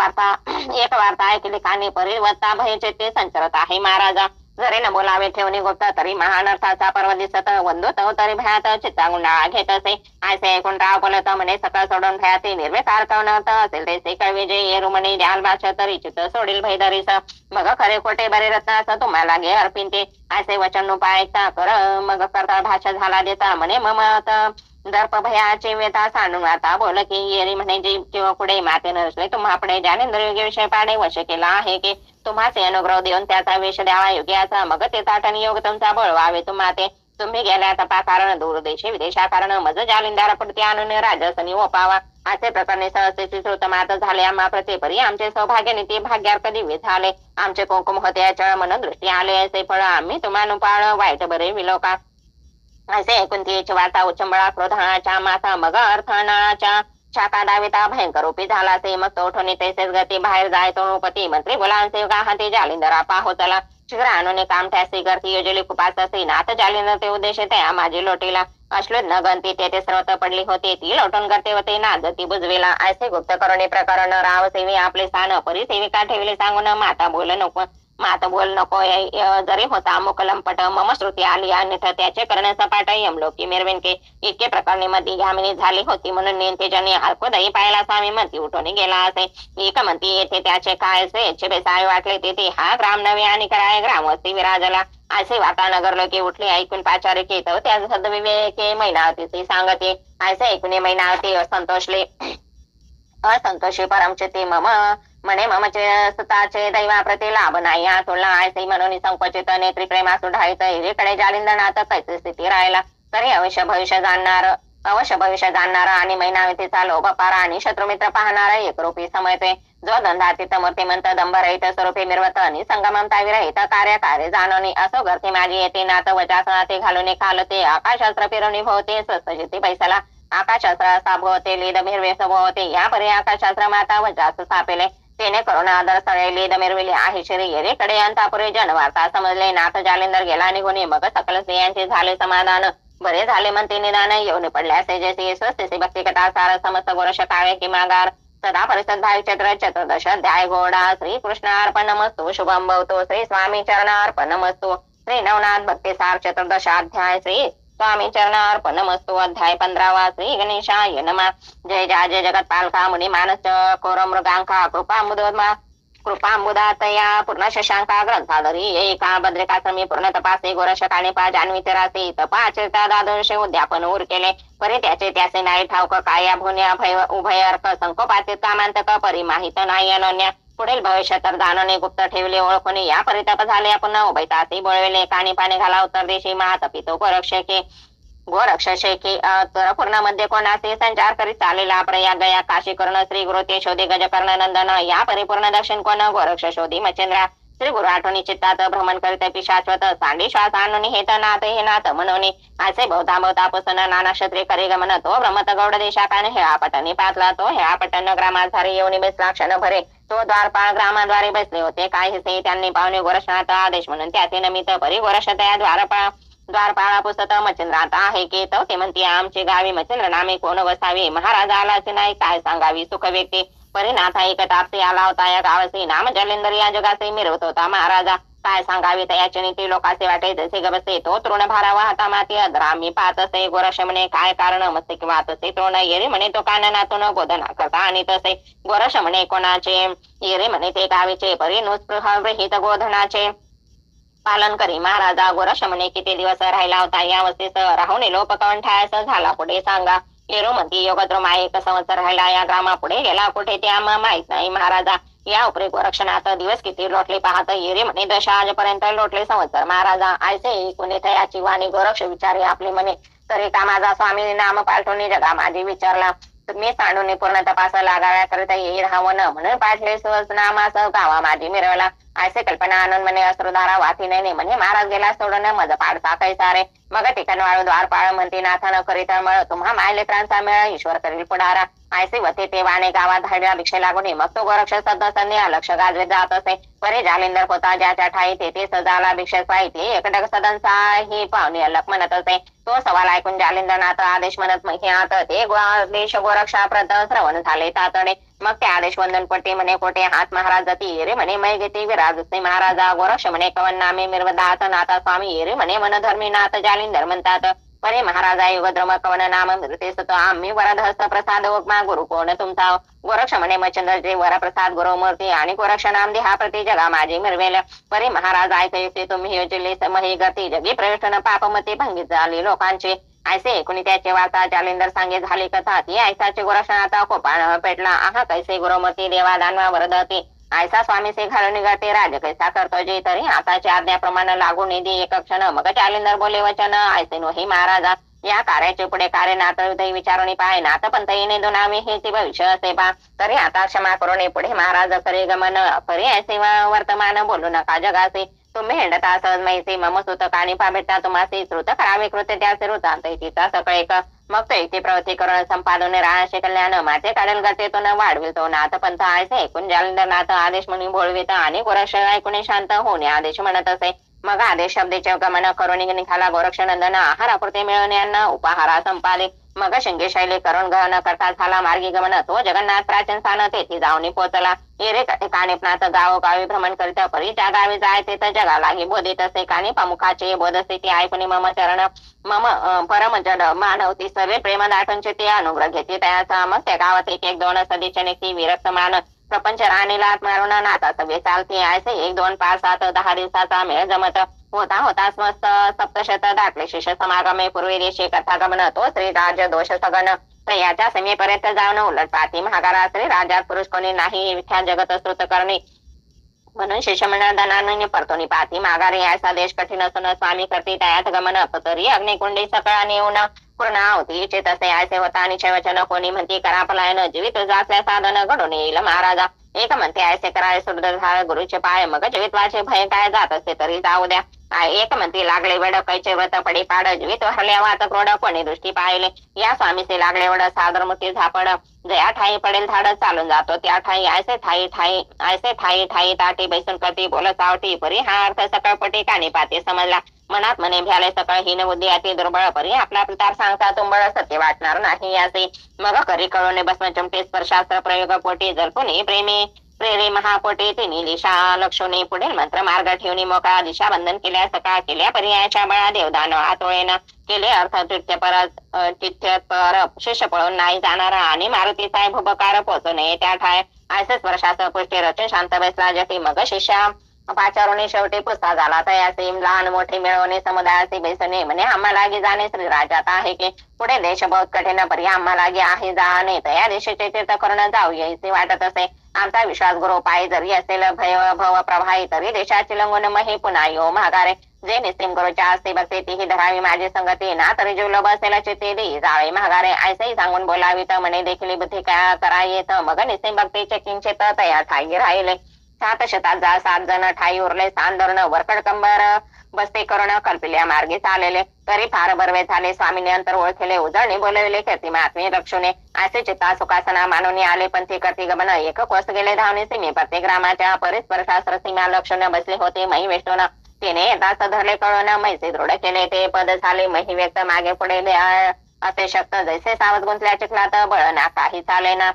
वार्ता ऐकली कानी परिवर्ता भयचे ते संचरत आहे महाराजा जरी न बोलावे ठेवणी गुप्त तरी महानर्थाचा पर्व दिसत वंदुत तरी भयात चित्ता गुंडाळा घेत असे ऐसे ऐकून राव बोलत म्हणे सकळ सोडून भयाती निर्विकार कवनत असेल ते कळवी जे येरू म्हणे द्याल भाषा तरी चित्त सोडील भयधरीस मग खरे खोटे बरे रत्न असं तुम्हाला घे अर्पिन ते ऐसे वचन उपाय ऐकता कर मग करता भाषा झाला देता म्हणे ममत दर्प भयाचे वेता सांडून आता बोल की येरी म्हणे जे किंवा पुढे माते नसले तुम्हा पुढे ज्ञानेंद्र योग्य विषय पाडे वश केला आहे की तुम्हाचे अनुग्रह देऊन त्याचा वेश द्यावा योग्याचा मग ते ताटन योग तुमचा बळवावे तुम्हा ते तुम्ही गेल्या तपा कारण दूरदेशी विदेशा कारण मज जालिंदारा पुढती आणून राजसनी ओपावा असे प्रकरणे सहस्तेची श्रोतमात झाले आम्हा प्रत्येपरी आमचे सौभाग्य नीती भाग्यार्क दिव्य झाले आमचे कुंकुम होते चळ मन दृष्टी आले असे फळ आम्ही तुम्हाला पाळ वाईट बरे विलोका असे ऐकून तिची वार्ता उचंबळा क्रोधाच्या माथा मग अर्थनाच्या शाखा दाविता भयंकर रूपी झाला से मग तोठोनी तैसेच गती बाहेर जाय तोपती मंत्री बोलांचे हाती जालिंदरा पाहो चला शीघ्र आणून काम ठॅसी करती योजली कुपास नाथ जालिंदर ते उद्देश त्या माझी लोटीला अश्लोत न गंती ते सर्वत पडली होती ती लोटून करते होते नादती बुजवेला ऐसे गुप्त करुणी प्रकरण राव सेवी आपले स्थान परिसेविका ठेवले सांगून माता बोल नको जरी होता मुकलंपट मम श्रुती आली आणि त्याचे कर्ण सपाट यमलोकी मिरवेनके इतके प्रकरणी मध्ये घामिनी झाली होती म्हणून नेंतेजाने अल्पदयी पायला स्वामी म्हणती उठून गेला असे एक म्हणती येथे त्याचे काय असे बेसावे वाटले तेथे हा ग्राम नवे आणि कराय ग्रामवस्ती विराजला असे वाता नगरलोकी उठले ऐकून पाचारे केत त्या सद्विवेके मैनावतीचे सांगते असे ऐकून मैनावती असंतोषी परमचिती म्हणे ममचे स्वतःचे दैवाप्रती लाभ नाही तुला ऐसे म्हणून संकोचित नेत्री प्रेमास ढाळीत एकीकडे जालिंदरनाथ कैसे स्थिती राहिला तरी अवश्य भविष्य जाणणारा आणि मैनावतीचा लोभ पारा आणि शत्रुमित्र पाहणारा एकरूपी समयते जो धंदातीत मूर्तिमंत दंभरहित स्वरूपी मिरवत आणि संगमता विरहित कार्य जाणवणी असो गर्ती माझी येते नात वजासनाते घालून खालते आकाशास्त्र फिरवणी भोवते स्वस्तजिती पैसाला आकाशास्त्र साभोवते लीद मिरवे सभोवते या परी आकाशास्त्र माता वजास सापेले तेने करुणा आदर स्थळे लीद मिरविले आहे श्री येरीकडे अंतापुरी जनवार्ता समजले नाथ जालिंदर गेला निघून मग सकल स्त्रियांचे झाले समाधान बरे झाले म्हणते निदान येऊन पडल्यासे जैसे स्वस्तिसी भक्ती कथा सार समस्त गोरश काळे किमागार सदा परिषद भाई चतुर्दश अध्याय घोडा श्री कृष्णार्पणमस्तु शुभम भवतो श्री स्वामी चरणार्पणमस्तु श्री नवनाथ भक्ती सार चतुर्दशाध्याय श्री स्वामी चरणार्पणमस्तु. अध्याय 15. श्री गणेशाय नमः. जय जय जगत्पालका मुनी मानस कोर मृगांका कृपांबुदातया पूर्ण शशांका ग्रंथाधरी एका भद्रिकाश्रमी पूर्ण तपासे गोरश काणिपा जान्हवी तेरासी तपाचरिता दादोषे उद्यापन उर केले परी त्याचे नाही ठाऊक काया भुन्या उभय अर्क संकोपातीत कामांतक परिमाहित नाही अनन्या पुढील भविष्य तर दानने गुप्त ठेवले ओळखून या परिताप झाले पुन्हा उभयतासी बोळविले काणी पाणी घाला उत्तर देशी महातपितो गोरक्षके तर पूर्णामध्ये कोणाचे संचार करीत चालेला प्रयाग गया काशी कर्ण श्री गुरु ते शोधी गजकर्ण नंदन या परिपूर्ण दक्षिण कोण गोरक्ष शोधी मच्छिंद्रा श्री गुरु आठवणी चित्तात भ्रमण करीत पिशाश्वत सांडी श्वास आणून हेत नाथ मनोनी असे बहुता पुसन नाना क्षत्रिय करे गमन तो भ्रमत गौड देशाकाने हेळापटणी पातला तो हेळापटण ग्रामाधारी येऊन बसला क्षण भरे तो द्वारपाळ ग्रामाद्वारे बसले होते काय हिसे त्यांनी पाहुणे गोरक्षनाथ आदेश म्हणून त्याचे नमित परी गोरक्ष त्या द्वारपाळा पुसत मच्छिंद्रात आहे की ते म्हणते आमची गावी मच्छिंद्र नामे कोण वसावी महाराज आलाचे नाही काय सांगावी सुख व्यक्ती परिनाथा एक तापसी आला होता या गावासी नाम जलेंदर या जगाचे मिरवत होता महाराजा काय सांगावी त्याची नीती लोकांचे वाटे जसे गबसे तो तृण भारा वाहता माती अधरा मी पाहत असे गोरक्ष म्हणे काय कारण मस्ते किंवा तसे तृण येरे म्हणे तो काननातून बोधना करता आणि तसे गोरक्ष म्हणे कोणाचे येरे म्हणे ते गावीचे परी नुस्पृह विहित गोधनाचे पालन करी महाराजा गोरक्ष म्हणे किती दिवस राहिला होता या वस्तीस राहून लोपकंठायस झाला पुढे सांगा येरो म्हणती योगद्रमा 1 संवत्सर राहिला या ग्रामा पुढे गेला कुठे ते आम्हा माहित नाही महाराजा या उपरी गोरक्षनाथ दिवस किती लोटले पाहत येरे म्हणे दशा आजपर्यंत लोटले संवत्सर महाराजा ऐसे कोणी याची वाणी गोरक्ष विचारे आपले म्हणे तरी का माझा स्वामी नाम पालटोनी जगा माझी विचारला तुम्ही सांडून पूर्ण तपास लागाव्या करता येईल हवं म्हणून पाठले सहज नामास गावा माझी मिरवला असे कल्पना आनंद म्हणे अश्रुधारा वाती नाही म्हणे महाराज गेला सोडून मज पाडसा कैसारे मग ठिकाण वाळू द्वारपाळ म्हणती नाथानं करीत मळ तुम्हा मायलेकरांचा मेळ ईश्वर करील पुढारा ऐसे वते ते वाणे गावात धाडव्या भिक्षे लागून मग तो गोरक्ष सदस्य लक्ष गाजवे जात असे परे जालिंदर होता ज्याच्या ठाई ते सजाला भिक्षक पाहिजे एकटक सदनचा ही पाहुणे अलग म्हणत असे तो सवाल ऐकून जालिंदरनाथ आदेश म्हणत महिन्यात ते देश गोरक्षाप्रत श्रवण झाले तातडे मग ते आदेश वंदन पट्टी म्हणे कोठे हात महाराज जाती येरे म्हणे मै घेते विराज असते महाराजा गोरक्ष म्हणे कवन नामे मिरवदात नाथा स्वामी येरे म्हणे मन धर्मी नाथ जालिंदर म्हणतात परे महाराजा युगद्रम कवन नाम मृते सत आम्ही वरदहस्त प्रसाद उपमा गुरु कोण तुमचा गोरक्ष म्हणे मच्छंद्रजी वरप्रसाद गुरुमूर्ती आणि गोरक्ष नाम देहा प्रति जगा माझी मिरवेल परे महाराज ऐकते तुम्ही योजले समही गती जगी प्रयोजन पापमती भंगित झाली लोकांची ऐसे ऐकून त्याचे वार्ता जालिंदर सांगे झाली कथा ती ऐसाचे गोरक्षनाथा कोपाण पेटला आहा कैसे गुरुमूर्ती देवा दानवा वरदती ऐसा स्वामी से घालून निघते राज कैसा करतो जे तरी आताच्या आज्ञाप्रमाणे लागून निधी एक क्षण मग जालिंदर बोले वचन ऐसे नोही महाराजा या कार्याचे पुढे कार्य नाथ हृदय विचारुणी पाय नाथ पंथ येणे दोनावे हे ते भविष्य असे पा तरी आता क्षमा करून पुढे महाराज करे गमन परी ऐसे वर्तमान बोलू नका जगासे तुम्ही हिंडता सहज माहिती मम सुत काणी पा भेटता तुम्हासी श्रुत करावे कृत्य त्याचे वृत्तांत तिचा सकळे मग तो इथे प्रवृत्ती करून संपादन राहाशे कल्याण माझे काढेल गतेतून वाढवितो नाथ पंथ ऐसे ऐकून जालिंदरनाथ आदेश म्हणून बोलवित आणि गोरक्ष ऐकून शांत होणे आदेश म्हणत असे मग आदेश शब्देचे गमन करून निघाला गोरक्ष नंदन आहारापुरते मिळवण्यांना उपहारा संपाले मग शिंगे शैली करून गहन करता झाला मार्गी गमन तो जगन्नाथ प्राचीन स्थान तेथे जाऊन पोहोचला येरे काणिपनाथ गावोगावी भ्रमण करीत परी त्या गावी जायचे तर जगा लागे बोधित असे काणिपा मुखाचे बोध असते ते ऐकून मम चरण मम परम जड मानवती सर्वे प्रेम दाटूनचे ते अनुग्रह घेते त्याचा मग त्या गावात एक दोन सदीचे निघती विरक्त मान प्रपंच राणीला मारून नाता सभे चालते ऐसे 1 2 5 7 10 दिवसाचा मेळ जमत होता मस्त सप्तशत दाटले शिष्य समागमे पूर्वी देशी कथा गमन तो श्री राज दोष सगन याच्या सीमेपर्यंत जाऊन उलट पाती महागारा श्री राजात पुरुष कोणी नाही विख्यात जगत स्तुत करणे म्हणून शिष्यमंडळ धनाने परतोनी पाती माघारी ऐसा देश कठीण असून स्वामी करते त्यात गमन तरी अग्निकुंडी सकाळाने येऊन पूर्ण होती इच्छित असे ऐसे होता आणि वचन कोणी म्हणती करा पलायन जीवित जासल्या साधन घडून येईल महाराजा एक म्हणते ऐसे कराय सुरदधार गुरुचे पाय मग जीवितवाचे भय काय जात असते तरी जाऊ द्या एक म्हणती लागले वेड कैचे व्रत पडी पाड जीवित हरल्या वात क्रोड कोणी दृष्टी पाहिले या स्वामीचे लागले वड सादर मूर्ती झापड जया ठाई पडेल धाड चालून जातो त्या ठाई ऐसे ठाई ठाई ताटी बैसून करती बोल चावटी परी हा अर्थ सकळपटी कानी पाते समजला मनात मने भ्याले सकळ हीन बुद्धी अति दुर्बळ परी आपला प्रताप सांगता तुंबळ सत्य वाटणार नाही याचे मग करी कळून भस्म चमटे स्पर्शास्त्र प्रयोग पोटी जल्पुनी प्रेमी प्रेरे महापोटे तिन्ही दिशा लक्षणे पुढील मंत्र मार्ग ठेवणी मोकळा दिशा बंधन केल्या सकाळ केल्या पर्यायाच्या बळा देवदान आतोळेनं केले अर्थ तिथ्यपर शिष्य पळून नाही जाणारा आणि मारुतीचा भुबकार पोचू नये त्या ठाय ऐसे स्पर्शाचं पुष्टी रचून शांत बसला जटी मग शिष्या पाचारुणी शेवटी पुस्ता झाला तयासी लहान मोठे मिळवणे समुदायाचे बेसणे म्हणे आम्हाला जाणे श्री राजात आहे की पुढे देश बहुत कठीण परी आम्हाला आहे जाणे तया देशाचे तीर्थ करून जाऊ यायचे वाटत असे आमचा विश्वास गुरु पायी जरी असेल भय भव प्रभाई तरी देशाची लंगून मही पुन्हा यो महागारे जे निस्तिम गुरुच्या असते बघते तीही धरावी माझी संगती ना तरी जीवलब असेल चित्ते देई जावे महागारे ऐसेही सांगून बोलावी तर म्हणे देखील बुद्धी काय करा येत मग निस्तिम भक्तीचे किंचित तया ठाई राहिले 7 शतात जा 7 जण ठाई उरले सांदरण वरकड कंबर बसते करून कल्पिल्या मार्गे चालले तरी फार बरवे झाले स्वामीने अंतर ओळखले उजळणी बोलविले कीर्ती महात्मे रक्षुने असे चित्ता सुखासना मानवनी आले पंथी करती गमन एक कोस गेले धावणे सीमे प्रत्येक ग्रामाच्या परिस्पर्शास्त्र सीमा लक्षण बसले होते मही वेष्टून तिने येताच धरले कळून मैसे दृढ केले ते पद झाले मही व्यक्त मागे पुढे असे शक्त जैसे सावध गुंतल्या चिखलात बळ ना काही चाले ना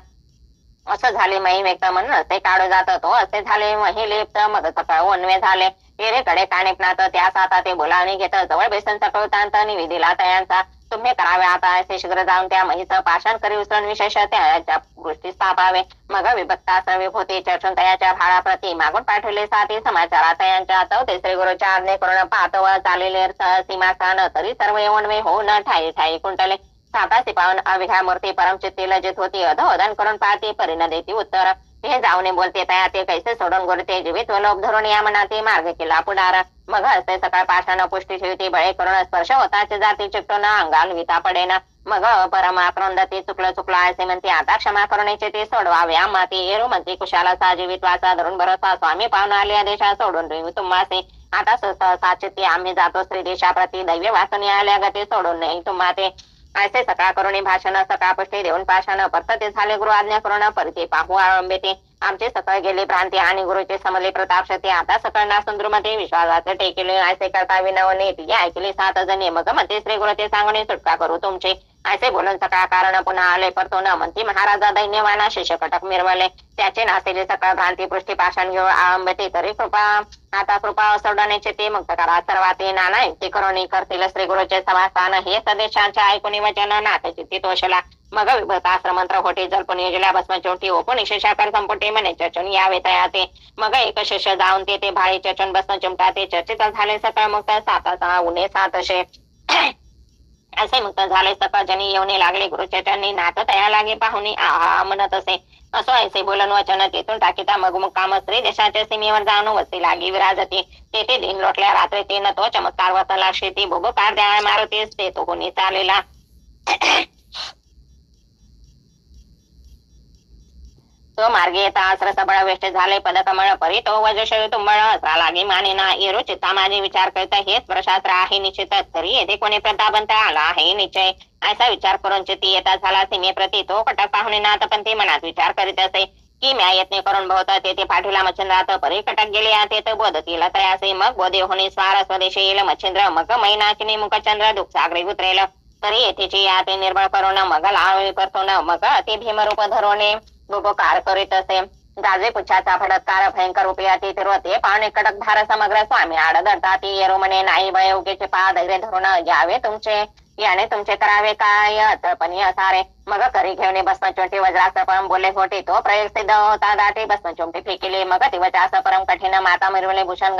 असं झाले मही व्यक्त म्हणून असे काढू जात तो असे झाले मही लिप्त मग सकाळ वनवे झाले एरेकडे कानिपनात त्यास आता ते बोलावणी घेत जवळ बेसन सकळतांत निविदिला तयांचा तुम्ही करावे आता असे शीघ्र जाऊन त्या महीचं पाषाण करी उचलून विशेष त्याच्या गोष्टी स्थापावे मग विभक्तास विभूती चर्चून तयाच्या भाडाप्रती मागून पाठवले साथी समाचारा तयांच्या चौथे श्री गुरुच्या आज्ञे करून पाहतो व चालले सीमासान तरी सर्व वनवे होऊन ठाई ठाई कुंटले साता सिपावून अविघा मूर्ती परमचित्ती लजित होती अधोदन करून पाहती परिण देती उत्तर हे जाऊने बोलते तया ते कैसे सोडून गोरते जीवित व लोभ धरून या मनाते मार्ग केला पुढार मग असे सकाळ पाषाण पुष्टी ठेवती बळे करून स्पर्श होताच जाती चिकटून अंगाल विता पडेना मग परमाक्रंदती चुकलं असे म्हणते आता क्षमा करुणेचे ते सोडवावे आम्हाती येरू म्हणते कुशाला सा जीवित वाचा धरून भरोसा स्वामी पाहून आले आदेशा सोडून देऊ तुम्हासे आता साचित्ती आम्ही जातो श्री देशाप्रती दैव्य वाचून आल्या गती सोडून नाही तुम्हा ते ऐसे सकाळ करुणी भाषण सकाळ पुष्टी देऊन पाषाण परत ते झाले गुरु आज्ञा करून परते पाहू आळंबे ते आमचे सकाळ गेले भ्रांती आणि गुरुचे समले प्रताप शते आता सकाळ ना सुंदरमध्ये विश्वासाचे टेकेले ऐसे करता विनवणे ती ऐकली 7 जणी मग म्हणते श्री गुरु ते सांगणे सुटका करू तुमचे ऐसे बोलून सकाळ कारण पुन्हा आले परतो न म्हणती महाराजा दैन्यवाना शिष्य कटक मिरवले त्याचे नासेले सकाळ भ्रांती पृष्ठी पाषाण घेऊन आळंबते तरी कृपा आता कृपा सोडण्याचे ते मुक्त करा सर्वाते नाना युक्ती करुणी करतील श्री गुरुचे समास्थान हे सदेशांच्या ऐकून वचन नाथचित्ती तोषला मग विभतास्त्र मंत्र होती जल्पून योजल्या भस्म चोटी ओपून शिष्याकर संपुटी म्हणे चर्चून यावे तयाते मग एक शिष्य जाऊन ते भाळी चर्चून भस्म चिमटा ते चर्चित झाले सकाळ मुक्त 7 उणे 700 असे मुक्त झाले सकाळ जनी येऊने लागले गुरुचरणी नाथ तया लागे पाहुणे आहा म्हणत असे असो ऐसे बोलन वचन तेथून टाकीता मग मुक्काम स्त्री देशाच्या सीमेवर जाऊन वस्ती लागी विराजते तेथे दिन लोटल्या रात्री ते न तो चमत्कार वतला शेती भुबुकार द्या मारुतीस ते तो कोणी चालेला तो मार्गे येता आश्र सबळ वेष्ट झाले पदकमळ परी तो वजशय तुंबळ असरा लागे मानेना येरो चित्ता माझे विचार करता हेच प्रशास्त्र आहे निश्चित तरी येथे कोणी प्रतापंत आला आहे निश्चय असा विचार करून चित्ती येता झाला सीमेप्रती तो कटक पाहुणे नाथ पण ते मनात विचार करीत असे की म्या यत्न करून बहुता तेथे पाठीला मच्छिंद्रात परी कटक गेले ते बोधतील तयासे मग बोधे होणे स्वार स्वदेशी येईल मच्छिंद्र मग मैनाकिनी मुखचंद्र दुःख सागरी उतरेल तरी येथेची या ते निर्बळ करून मग लाळवी करतो न मग ते भीमरूप धरोणे बुबकार करीत असे गाजे पुच्छाचा फडत्कार भयंकर रूपी अति तिरवते पाहुणे कडक भार समग्र स्वामी आड धरतात येरो म्हणे नाही भय उगेचे पा धैर्य धरून घ्यावे तुमचे याने तुमचे करावे काय तळपणी असारे मग करी घेऊन भस्मचोटी वज्रास्त्र परम बोले होते तो प्रयोग सिद्ध होता दाटे भस्मचोटी फेकिले मग तिवचास परम कठीण माता मिरवले भूषण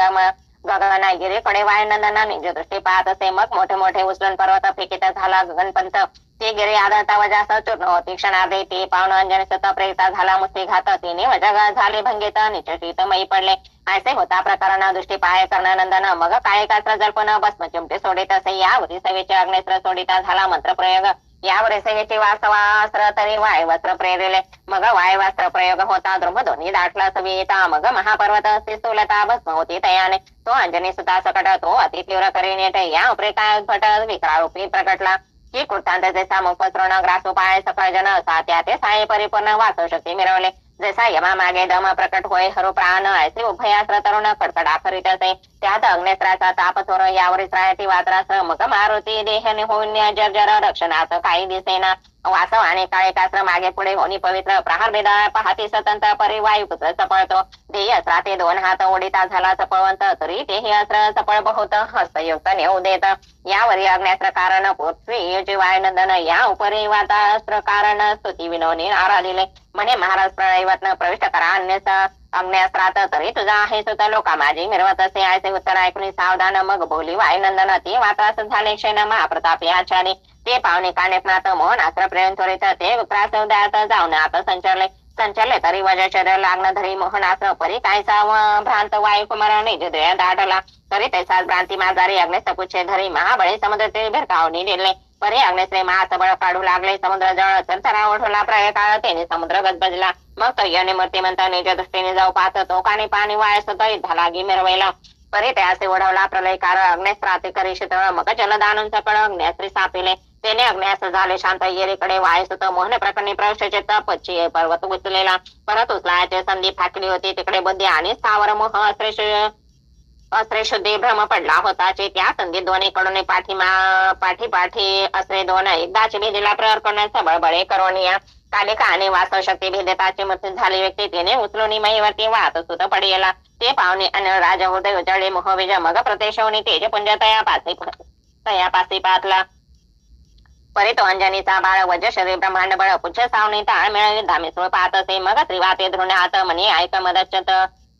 गगनागिरी कडे वायनंदना निज दृष्टी पाहत असे मग मोठे मोठे उचलून पर्वत फेकित झाला गगनपंत ते गिरी आदळता वजास चूर्ण होती क्षणार्धे ते पावन अंजन सत प्रेरिता झाला मुस्ती घात तिने वजगा झाले भंगीत निचटित मई पडले ऐसे होता प्रकरण दृष्टी पाय कर्णनंदन मग काय कास्त्र जल्पन भस्म चिमटे सोडित असे यावरी सवेचे अग्नेस्त्र सोडिता झाला मंत्र प्रयोग यावरी सेवेचे वासवास्त्र तरी वायवस्त्र प्रेरिले मग वायवास्त्र प्रयोग होता द्रुमध्वनी दाटला सविता मग महापर्वत स्थूलता भस्म होती तयाने तो अंजनी सुता सकट तो अति तीव्र करीनेट या उपरेता उद्भट विक्रारूपी प्रकटला की कृतांत जैसा मुख पसरून ग्रासोपाय सकळ जन असा त्या ते साय परिपूर्ण वाचू शक्ती मिळवले जैसा यमा मागे दम प्रकट होय हरो प्राण ऐसे उभयास्त्र तरुण कडकडा करीत असे त्यात अग्नेस्त्राचा ताप थोर यावर रायती वात्रास मग मारुती देहने होऊन जर्जर रक्षणात काही दिसेना वासव आणि काळे कास्त्र मागे पुढे होणी पवित्र प्रहार बेदा पाहती स्वतंत्र परी वायुपुत्र चपळतो देय अस्त्राते 2 हात ओढिता झाला चपळवंत तरी तेही अस्त्र चपळ बहुत हस्तयुक्त नेऊ देत यावरी अग्न्यास्त्र कारण पृथ्वी जीवायनंदन या उपरी वातास्त्र कारण स्तुती विनोनी आराधिले म्हणे महाराज प्रळयवत्न प्रविष्ट करा अग्न्यास्त्रात तरी तुझा आहे सुत लोका माझी मिरवत असे आयसे उत्तर ऐकून सावधान मग बोली वायुनंदन ते वातास झाले क्षण महाप्रतापी आचारी ते पावणे कानेपनात मोहन अस्त्र प्रेम त्वरित ते त्रास उदयात जाऊन आता संचरले तरी वजशर लागण धरी मोहनास्त्र परी कायसा भ्रांत वायुकुमार निज दया दाटला तरी तैसाच भ्रांती माजारी अग्नेस्तपुच्छे धरी महाबळी समुद्र ते भिरकावणी दिले परी अग्नेश्रे महासबळ काढू लागले समुद्र जळ चंतरा ओढला प्रय काळ त्याने समुद्र गजबजला मग तय्याने मूर्तिमंत निज दृष्टीने जाऊ पाहत तो काने पाणी वायस तैत लागी मिरवला परी त्यासे ओढवला प्रलयकार अग्नेस्त्राते करी शीतळ मग जलदानून सकळ अग्नेस्त्री सापिले तेने अग्न्यास झाले शांत येरीकडे वायसत मोहन प्रकरणी प्रवेशाचे पच्ची पर्वत उचलेला परत उचलायचे संधी फाकली होती तिकडे बुद्धी आणि स्थावर मोह अस्त्रे शुद्धी भ्रम पडला होता त्या संधी दोन्हीकडून पाठी अस्त्रे 2 एकदाची भीतीला प्रहार करण्याचा बळबळे करोनिया कालिका आणि वास्तव शक्ती भेदताची मृत्यू झाली व्यक्ती तिने उचलून महिवरती वाहत सुत पडियला ते पाहुणे आणि राजा हृदय उजळले मोहबीज मग प्रतेशवनी तेज पुंज तयापासी पातला परी तो अंजनीचा बाळ वज शरीर ब्रह्मांड बळ पुच्छ सावणी ताळ मिळवी धामिसूळ पाहत असे मग त्रिवाते धृण हात म्हणे ऐक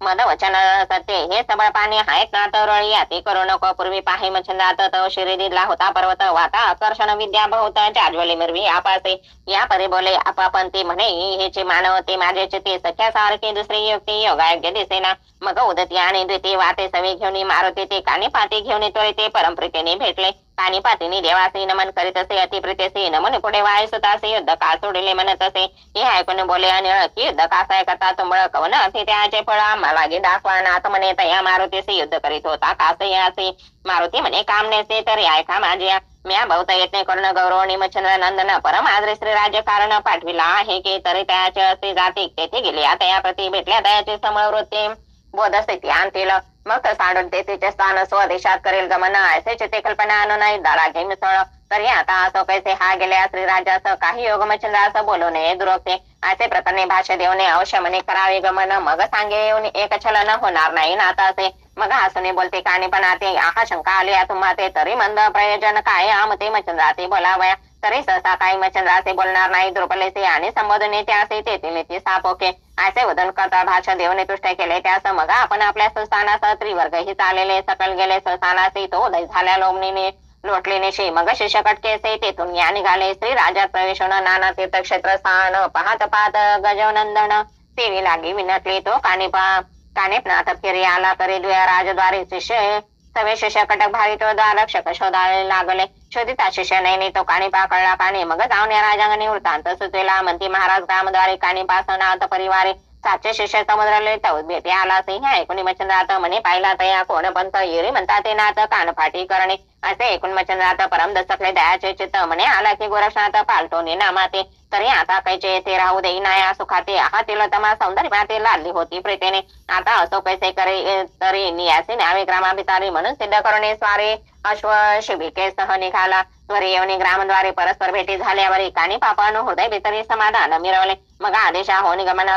मद वचन सत्य हे सबळ पाणी आहेत ना तरळी याती करू नको पूर्वी पाही मच्छंदात तो शिरी दिला होता पर्वत वाता आकर्षण विद्या बहुत जाज्वली मिरवी आपासे या परी बोले आपापंती म्हणे हेचे मानव ते माझे चिते सख्या सारखे दुसरी युक्ती योगायोग्य दिसेना मग उदती आणि द्वितीय वाते सवे घेऊन मारुती ते कानी पाती घेऊन त्वरिते परमप्रीतीने भेटले कानी पातीने देवासी नमन करीत असे अतिप्रितेसी नमन पुढे वाय सुतासे युद्ध का सोडिले म्हणत असे हे ऐकून बोले अनिळ की युद्ध कासाय करता तुंबळ कवन असे त्याचे फळ आम्हाला दाखवा नाथ म्हणे तया मारुतीसे युद्ध करीत होता कासे असे मारुती म्हणे कामनेसे तरी ऐका माझ्या म्या बहुत यत्न करून गौरव निमचंद्र नंदन परम आदरे श्री राज्य कारण पाठविला आहे की तरी त्याचे असे जाती तेथे गेले त्या प्रती भेटल्या दयाचे समळ वृत्ती बोध स्थिती आणतील मग साडून तेथीचे स्थान स्वदेशात करेल गमन ऐसेचे ते कल्पना आणून दारा घे मिसळ तरी आता असो कैसे हा गेल्या श्रीराजास काही योग मच्छंद्र असं बोलू नये दुरोक्ते असे प्रकरणे भाष्य देऊने अवश्य म्हणे करावे गमन मग सांगे येऊन एक छलन होणार नाही ना आता असे मग हसूने बोलते काणी पण आते आहा शंका आली तुम्हा ते तरी मंद प्रयोजन काय आमते मच्छंद्राते बोलावया तरी सहसा काही मच्छंद्राचे बोलणार नाही द्रुपलेसे आणि संबोधने त्यासे तेथील ती सापोके असे वदन करता भाषा देवने तुष्ट केले त्यास मग आपण आपल्या संस्थानास त्रिवर्गही चाललेले सकल गेले संस्थानाचे तो उदय झाल्या लोमणीने लोटलीनेशी मग शिष्यकट केसे तेथून या निघाले श्री राज्यात प्रवेश होणं नाना तीर्थक्षेत्र स्थान पाहत पाहत गजवनंदन सेवी लागी विनटली तो कानिपनाथ फिरी आला तरी राजद्वारी शिष्य सवे शिष्य कटक भारी तो द्वारक्षक शोधायला लागले शोधिता शिष्य नाही तो कानिपा कळला कानी मग जाऊन या राजांनी वृत्तांत सुचविला म्हणती महाराज ग्रामद्वारे कानिपासनाथ परिवारे 700 शिष्य समुद्राले तव भेटे आला सिंह ऐकून मच्छंद्रात म्हणे पाहिला तया कोण पंत येरी म्हणतात ते नाथ कानफाटी करणे असे ऐकून मच्छंद्रात परम दसकले दयाचे चित्त म्हणे आला की गोरक्षनाथ पालटोने नामाते तरी आता कैचे येथे राहू देई नाया सुखाते आहा तिलोत्तमा सौंदर्याते लादली होती प्रीतीने आता असो कैसे करे तरी नियासी न्यावे ग्रामाभितारी म्हणून सिद्ध करणे स्वारे अश्व शिबिके सह निघाला त्वरी येऊन ग्रामद्वारे परस्पर भेटी झाल्यावर कानी पापानु हृदय भीतरी समाधान मिरवले मग आदेशा हो निगमन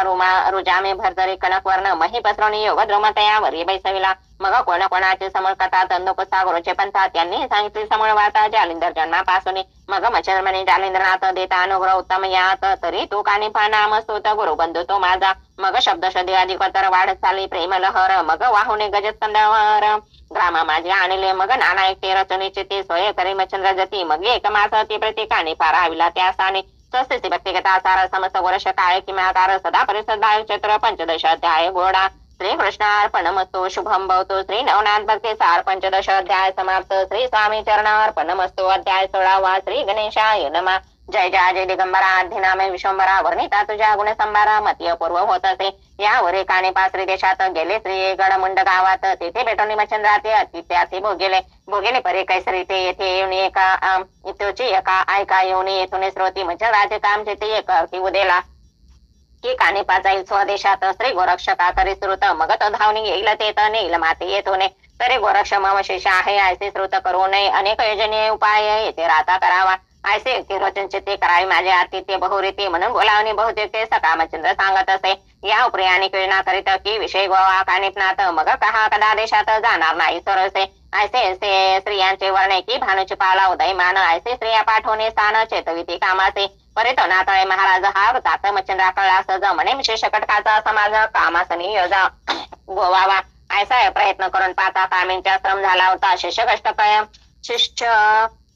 रुजामे भरतरी कनकवर्ण मही पसरवणी योग द्रोमतयावरी बैसविला मग कोणाची समळ कथा तंदुकुसा गुरुचे पंथा त्यांनी सांगितली समळ वार्ता जालिंदर जन्मापासून मग मच्छरमणी जालिंद्रनाथ देता अनुग्रह उत्तम यात तरी तू कानिपा नाम स्तुत गुरु बंधू तो माझा मग शब्द शब्दी अधिकतर वाढत चाली प्रेम लहर मग वाहुने गजस्कंदवर ग्रामा माझे आणले मग नाना एकटे रचनेचे ते सोय करी मच्छंद्र जती मग एक मास ती प्रति कानिपा राहिला त्या स्थानी स्वस्ती भक्तिगता सार समस्त वर्ष काळ किमाकार सदा परिसद चैत्र 15 अध्याय गोडा श्री कृष्णार्पणमस्तु शुभम भवतु श्री नवनाथ भक्ती सार 15 अध्याय समाप्त श्री स्वामी चरणार्पणमस्तु अध्याय 16 श्री गणेशाय नमः जय जय दिगंबरा आधिनामे विश्वंबरा वर्णिता तुझ्या गुण संभारा मती अपूर्व होत असे यावर एकाने पासरी देशात गेले श्री गडमुंड गावात तेथे भेटून मच्छंद्राते अतिथ्याचे भोगेले परे कैसरी ते येथे येऊन एका ऐका येऊन येथून श्रोती मच्छंद्राचे काम तेथे एक उदेला की कानिपा जाईल स्वदेशात श्री गोरक्षका करी श्रुत मग तो धावणी येईल ते तर नेईल माते येतो ने तरी गोरक्ष मम शिष्य आहे ऐसे श्रुत करू नये अनेक योजने उपाय येथे राहता करावा ऐसे युक्ती रोचनचे ते करावे माझे आतिथ्य बहुरीती म्हणून बोलावणी बहुतेक ते सकामचंद्र सांगत असे या उपरी अनेक योजना करीत की विषय गोवा कानिपनाथ मग कहा कदा देशात जाणार नाही सरसे ऐसे ऐसे स्त्रियांचे वर्णे की भानुची पाला उदयमान ऐसे स्त्रिया पाठवणे स्थान चेतविती कामाचे परितो नातळे महाराज हा वृत्तार्थ मच्छंद्रा कळला सहज म्हणे विशेष कटकाचा समाज कामासनी योजा गोवावा ऐसा प्रयत्न करून पाहता कामींचा श्रम झाला होता शिष्य शिष्य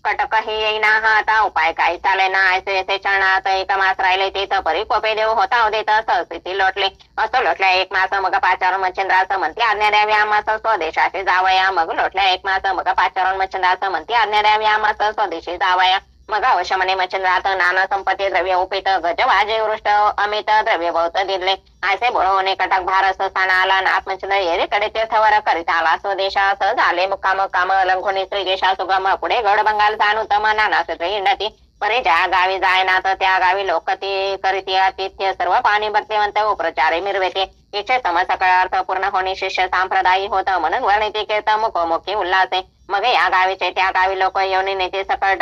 कटक ही येईना हा आता उपाय काही चाले ना ऐसे ऐसे चरणात एक मास राहिले तिथं परी कोपे देव होता देत सहस्थिती लोटले असं लोटल्या एक मास मग पाचारून मच्छंद्राचं म्हणते आज्ञा द्यावी आम्हास स्वदेशाशी जावया मग लोटल्या एक मास मग पाचारून मच्छंद्राचं म्हणते आज्ञा द्यावी आम्हास स्वदेशी जावया मग अवश्य म्हणे मच्छंद्रात नाना संपत्ती द्रव्य उपित गजवाजे वृष्ट अमित द्रव्य बहुत दिले ऐसे बोळवणे कटक भारत स्थाना आला नाथ मच्छंद्र येरीकडे तीर्थवर करीत आला स्वदेशास झाले मुक्काम लंघोनी श्री देशा सुगम पुढे गड बंगाल जाणूतम नाना हिंडती परे ज्या गावी जायनाथ त्या गावी लोकती करीती आतिथ्य सर्व पाणी भक्तिवंत उपचारे मिरवेते इच्छे समसकळ अर्थ पूर्ण होणे शिष्य सांप्रदायी होत म्हणून वर्णिती कीर्त मुखोमुखी उल्हासे मग या गावीचे त्या गावी लोक येऊन नेते सकळ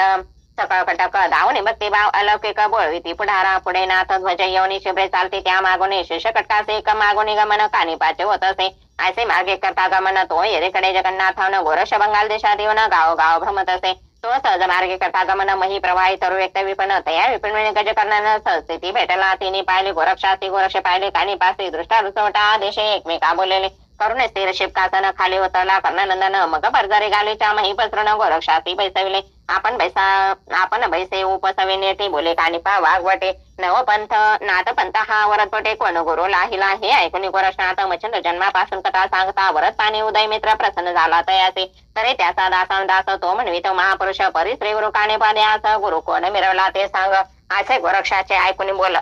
कटक धावणे भक्तिभाव अलौकिक बोळविती पुढारा पुढे नाथ ध्वज येऊनी शिबरे चालते त्या मागोने शिष्य कटकासे एक मागोनी गमन कानिपाचे होत असे ऐसे मार्गे करता गमन तो येरेकडे जगन्नाथावन गोरक्ष बंगाल देशात येऊन गाव भ्रमत असे तो सहज मार्गे करता गमन मही प्रवाही तरू व्यक्त विपण तया विपिन गज करणाऱ्या सहस्थिती भेटला तिने पाहिले गोरक्षासी गोरक्ष पाहिले कानिपासी दृष्टा रुचवटा देशे एकमेका बोललेले करुणे स्थिर शिपकासन खाली उतरला कर्णनंदन मग बरजारी गालीच्या मही पसरण गोरक्षासी बैसविले आपण बैसे उपसवे नेटे बोले कानिपा वाघवटे नवपंथ नाथपंथ हा वरदपटे कोण गुरु लाहिला हे ऐकून गोरक्षनाथ मच्छंद्र जन्मापासून कथा सांगता वरद पाणी उदय मित्र प्रसन्न झाला तयाचे तरी त्याचा दास तो म्हणवितो महापुरुष परी श्री गुरु कानिपा द्यास गुरु कोण मिरवला ते सांग असे गोरक्षाचे ऐकून बोल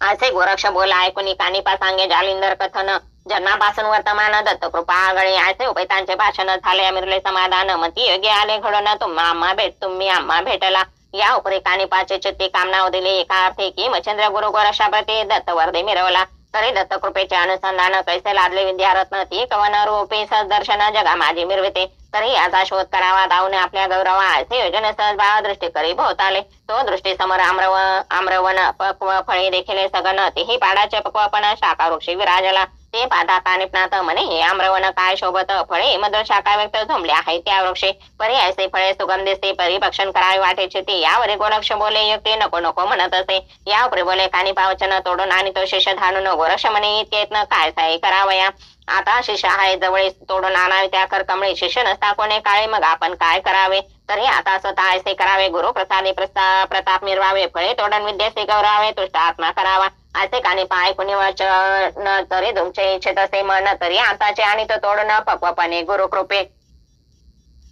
असे गोरक्ष बोल ऐकून कानिपा सांगे जालिंदर कथन जन्मापासून वर्तमान दत्त कृपा आगळे असे उपैतांचे भाषण झाले अमिरले समाधान मती योग्य आले घडून तुम्ही आम्हा भेटला या उपरी कानिपाचे चित्ती कामना दिली एका अर्थी की मच्छंद्र गुरु गोरक्षाप्रती दत्त वर्धे मिरवला तरी दत्त कृपेचे अनुसंधान कैसे लादले विद्यारत्न ती कवन रूपे सदर्शन जगा माझी मिरविते तरी याचा शोध करावा धावून आपल्या गौरवा असे योजने सहज भाव दृष्टी करी भोवताले तो दृष्टी समोर आम्रवन पक्व फळे देखील सगन तेही पाडाचे पक्वपण शाखा वृक्षी विराजला ते पाहता कानिपनाथ म्हणे हे आम्रवन काय शोभत फळे मधुर शाखा व्यक्त झोंबले आहे त्या वृक्षे परी ऐसे फळे सुगम दिसते परी भक्षण करावे वाटेचे ते यावरी गोरक्ष बोले युक्ती नको नको म्हणत असे या उपरी बोले कानिपा वचन तोडून आणि तो शिष्य धानून गोरक्ष म्हणे इतके काय साई करावया आता शिष्य आहे जवळ तोडून आणावे त्या करकमळे शिष्य नसता कोणे काळे मग आपण काय करावे तरी आता स्वतः ऐसे करावे गुरु प्रसादी प्रताप मिरवावे फळे तोडून विद्यासे गौरावे तुष्ट आत्मा करावा असे कानिपा ऐकून वचन तरी तुमचे इच्छित असे मन तरी आताचे आणि तो तोडून पक्वपणे गुरु कृपे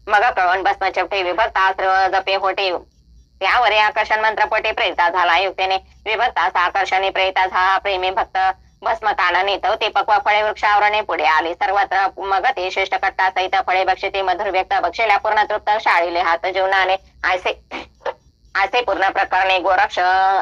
मग कळवून भस्म चपटे विभक्त आश्रय जपे होते त्यावरी आकर्षण मंत्रपटे प्रेरिता झाला युक्तीने विभक्त असा आकर्षणे प्रेरिता झाला प्रेमी भक्त भस्म कानने तो ते पक्व फळे वृक्षावरणे पुढे आले सर्वत्र मग ते श्रेष्ठ कट्टा सहित फळे बक्षिते मधुर व्यक्त बक्षेल्या पूर्ण तृप्त शाळीले हात जीवनाने असे पूर्ण प्रकरणे गोरक्ष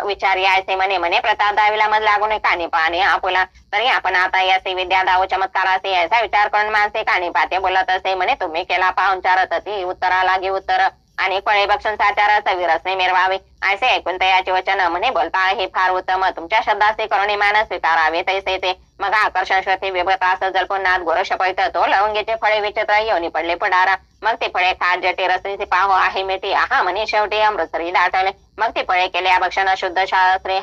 विचारी ऐसे म्हणे प्रताप दावीला मध लागून कानिपाने आपुला तरी आपण आता याचे विद्या दाव चमत्काराचे याचा विचार करून माणसे कानिपाते बोलत असे म्हणे तुम्ही केला पाहुणचार ती उत्तरा लागे उत्तर आणि फळे भक्षण साचाराचा विरसने मिरवावे असे ऐकून तयाचे वचन म्हणे बोलता हे फार उत्तम तुमच्या शब्दाचे करुणी मान स्वीकारावे तैसे ते मग आकर्षण श्रुती विभतास जल्पून नाथ गोरक्ष पळत तो लवंगीचे फळे विचित्र येऊनी पडले पुढारा मग ते फळे खात जटे रसनीचे पाहो आहे मिठी आहा म्हणे शेवटी अमृतसरी दाटले मग ते फळे केले भक्षण शुद्ध शास्त्रे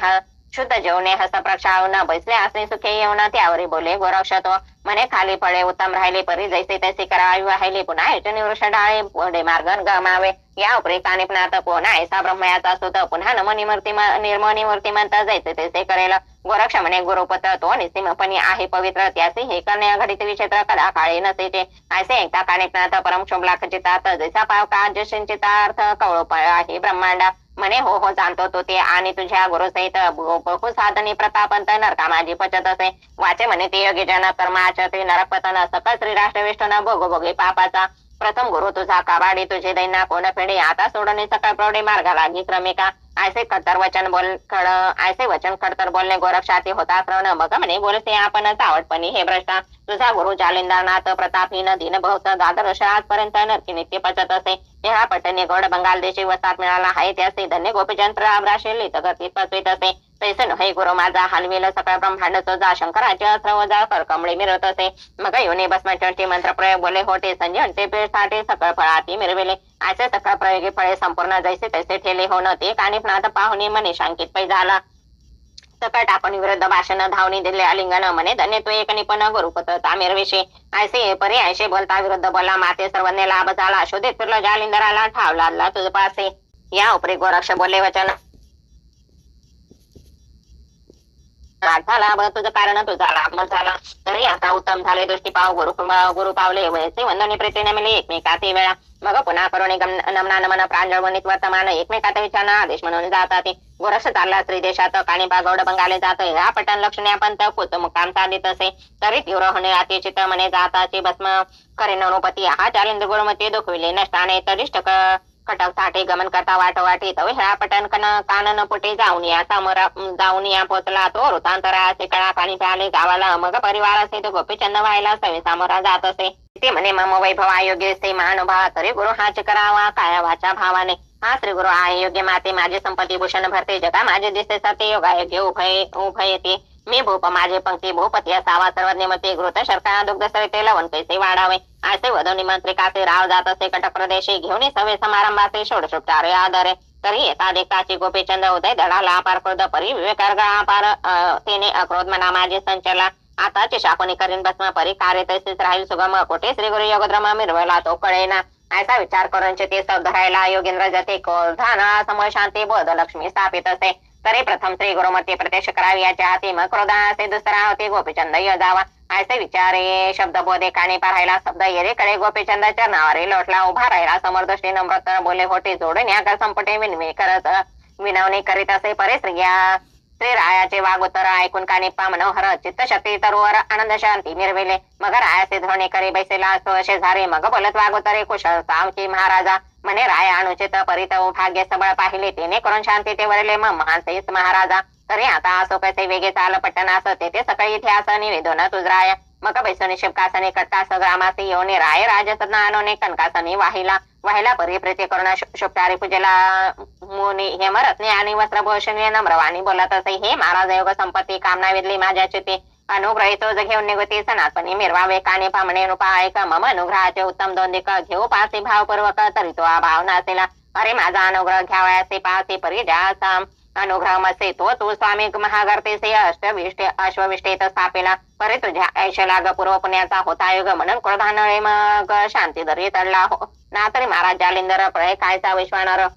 शुद्ध जेवणे हस्त प्रक्षाळून बैसले असणे सुखे येऊन त्यावरी बोले गोरक्ष तो म्हणे खाली फळे उत्तम राहिले परी जैसे तैसे करावी वाहिले पुन्हा योजने वृक्ष डाळे पुढे मार्ग गमावे या उपरी कानिपनाथ पुन्हा ऐसा ब्रह्मयाचा सुत पुन्हा निर्मणी मूर्तिमंत जैसे तैसे करेल गोरक्ष म्हणे गुरुपुत्र तो निस्सीमपणी आहे पवित्र त्याचे हे करणे घडित विचित्र कदा काळे नसेचे ऐसे एकता कानिपनाथ परम शोभला खचितात जैसा पाव का अर्थ कवळोप आहे ब्रह्मांडा म्हणे हो जाणतो तो ते आणि तुझ्या गुरुसहित बहु साधनी प्रतापंत नरका माझी पचत असे वाचे म्हणे ते योगी जन कर्माचते नरकपतन सकल श्री राष्ट्र विष्णून भोगोभोगी पापाचा प्रथम गुरु तुझा काबाडी तुझे दैना कोण फेडे आता सोडणे सकाळ प्रौढे मार्गा लागी क्रमिका ऐसे खडतर वचन बोल खड ऐसे वचन खडतर बोलणे गोरक्षाती होता श्रवण मग म्हणे बोलते आपणच आवडपणी हे भ्रष्टा तुझा गुरु जालिंदरनाथ प्रतापहीन दिन बहुत दादरश आजपर्यंत नरकी नित्य पचत असे ह्या पटने गौड बंगाल देशी वसात मिळाला आहे त्याचे धन्य गोपीचंद्र आब्राशे लितगतीत पचवीत असे तैसे नव्हे गुरु माझा हलवेल सकाळ ब्रह्मांडच जा शंकराचे अस्त्र जा कर कमळे मिरवत असे मग योनी भस्मचंटी मंत्र प्रयोग बोले होते संजय ते पेसाठी सकळ फळाती मिरविले असे सकळ प्रयोगी फळे संपूर्ण जैसे तैसे ठेले होण ते कानिपनाथ पाहुणे मनी शांकित पै झाला सकट आपण विरुद्ध भाषण धावणी दिले आलिंगन म्हणे धन्य तो एक निपण गुरुपुत्र तामिरविषयी ऐसे परी ऐसे बोलता विरुद्ध बोला माते सर्वांनी लाभ झाला शोधित फिरलो जालिंदराला ठाव लादला तुझ पासे या उपरी गोरक्ष बोलले वचन झाला तुझं कारण तुझा लाभ झाला तरी आता उत्तम झाले दृष्टी पाव गुरु पावले वयचे वंदनी प्रीतीने मिले एकमेकाती वेळा मग पुन्हा करुणे नमना नमन प्रांजळवणीत वर्तमान एकमेकात विचारणा आदेश म्हणून जातात गोरक्ष चालला स्त्री देशात काणिपा गौड बंगाले जात ह्या पटन लक्षणे पंत पुत मुक्काम साधित असे तरी तीव्र होणे अति चित्त म्हणे जाताची भस्म करे नरोपती हा जालिंद गुरुमती दुखविले नष्टाने तरिष्ठ कटक साठी गमन करता वाटवाटी तवे ह्या पटन कानन पुटे जाऊन या पोचला तो वृतांतराचे कळा पाणी प्याले गावाला मग परिवाराचे तो गोपीचंद व्हायला सवे सामोरा जात असे ते म्हणे मम वैभव अयोग्य से महानुभाव तरी गुरु हाच करावा काया वाचा भावाने हा श्री गुरु आहे योग्य माते माझे संपत्ती भूषण भरते जगा माझे दिसते सत्य योगायोग्य उभयते मी भूप माझे पंक्ती भूपती असावा सर्वज्ञ मते घृत शर्करा दुग्ध सरिते लवण कैसे वाढावे असे वधवनी मंत्रिकाचे राव जात असे कटक प्रदेशी घेऊन सवे समारंभाचे षोडशोपचारे आदरे तरी एका देखाची गोपीचंद उदय धडाला अपार क्रोध परी विवेकार्ग अपार तेने अक्रोध मना माझे संचला आताचे शाकुनी करीन भस्म परी कार्य तैसेच राहील सुगम कोठे श्री गुरु योगद्रम मिरवला तो कळेना ऐसा विचार करून ते धरायला योगेंद्र जते क्रोधाना समोर शांती बोध लक्ष्मी स्थापित असे तरी प्रथम श्री गुरुमती प्रत्यक्ष करावी याच्या हाती मग क्रोधासे दुसरा होते गोपीचंद जावा ऐसे विचारे शब्द बोधे काणी पाहायला शब्द येरेकडे गोपीचंद चरणावरी लोटला उभा राहिला समोर दृष्टी नम्रत बोले होते जोडून या संपटे विनवणी करीत असे परिस्त्रिया श्री रायाचे वागोत्तर ऐकून कानिप्पा मनोहर चित्तशक्ती तरुवर आनंद शांती मिरविले मग रायाचे धोरणे करी बैसेला असे झाले मग बोलत वागोत्तरे कुशल सामची महाराजा म्हणे राय अनुचित परित भाग्य सबळ पाहिले तेने करून शांती ते वरले महानसेस महाराजा तरी आता असो कसे वेगे चाल पट्टनास तेथे सकाळी इतिहास निवेदन तुझराय मग बैसोनी शिवकासने कटकास ग्रामासी योने राय राजसनानोने कनकासनी वाहिला परिप्रीती करून शुभचारी पूजेला मुनी हेमरत्ने आणि वस्त्रभूषणे नम्रवाणी बोलत असे हे महाराज योग संपत्ती कामना विदली माझ्या चिते अनुग्रहितो घेऊन निगती सनातनी मिरवावे काने पामणे उपाय मम अनुग्रहाचे उत्तम दोंदिक घेऊ पासे भावपूर्वक तरी तो भाव नसेला अरे माझा अनुग्रह घ्यावयाचे पासे परी ज्याचा अनुग्रह मसे तो तू स्वामी महागर्तेसे अश्वविष्टेत स्थापिला परी तुझ्या ऐशला ग पूर्व पुण्याचा होता युग म्हणून क्रोधानळे मग शांती दरी तडला हो ना तरी महाराज जालिंदर प्रय कायचा विश्वानर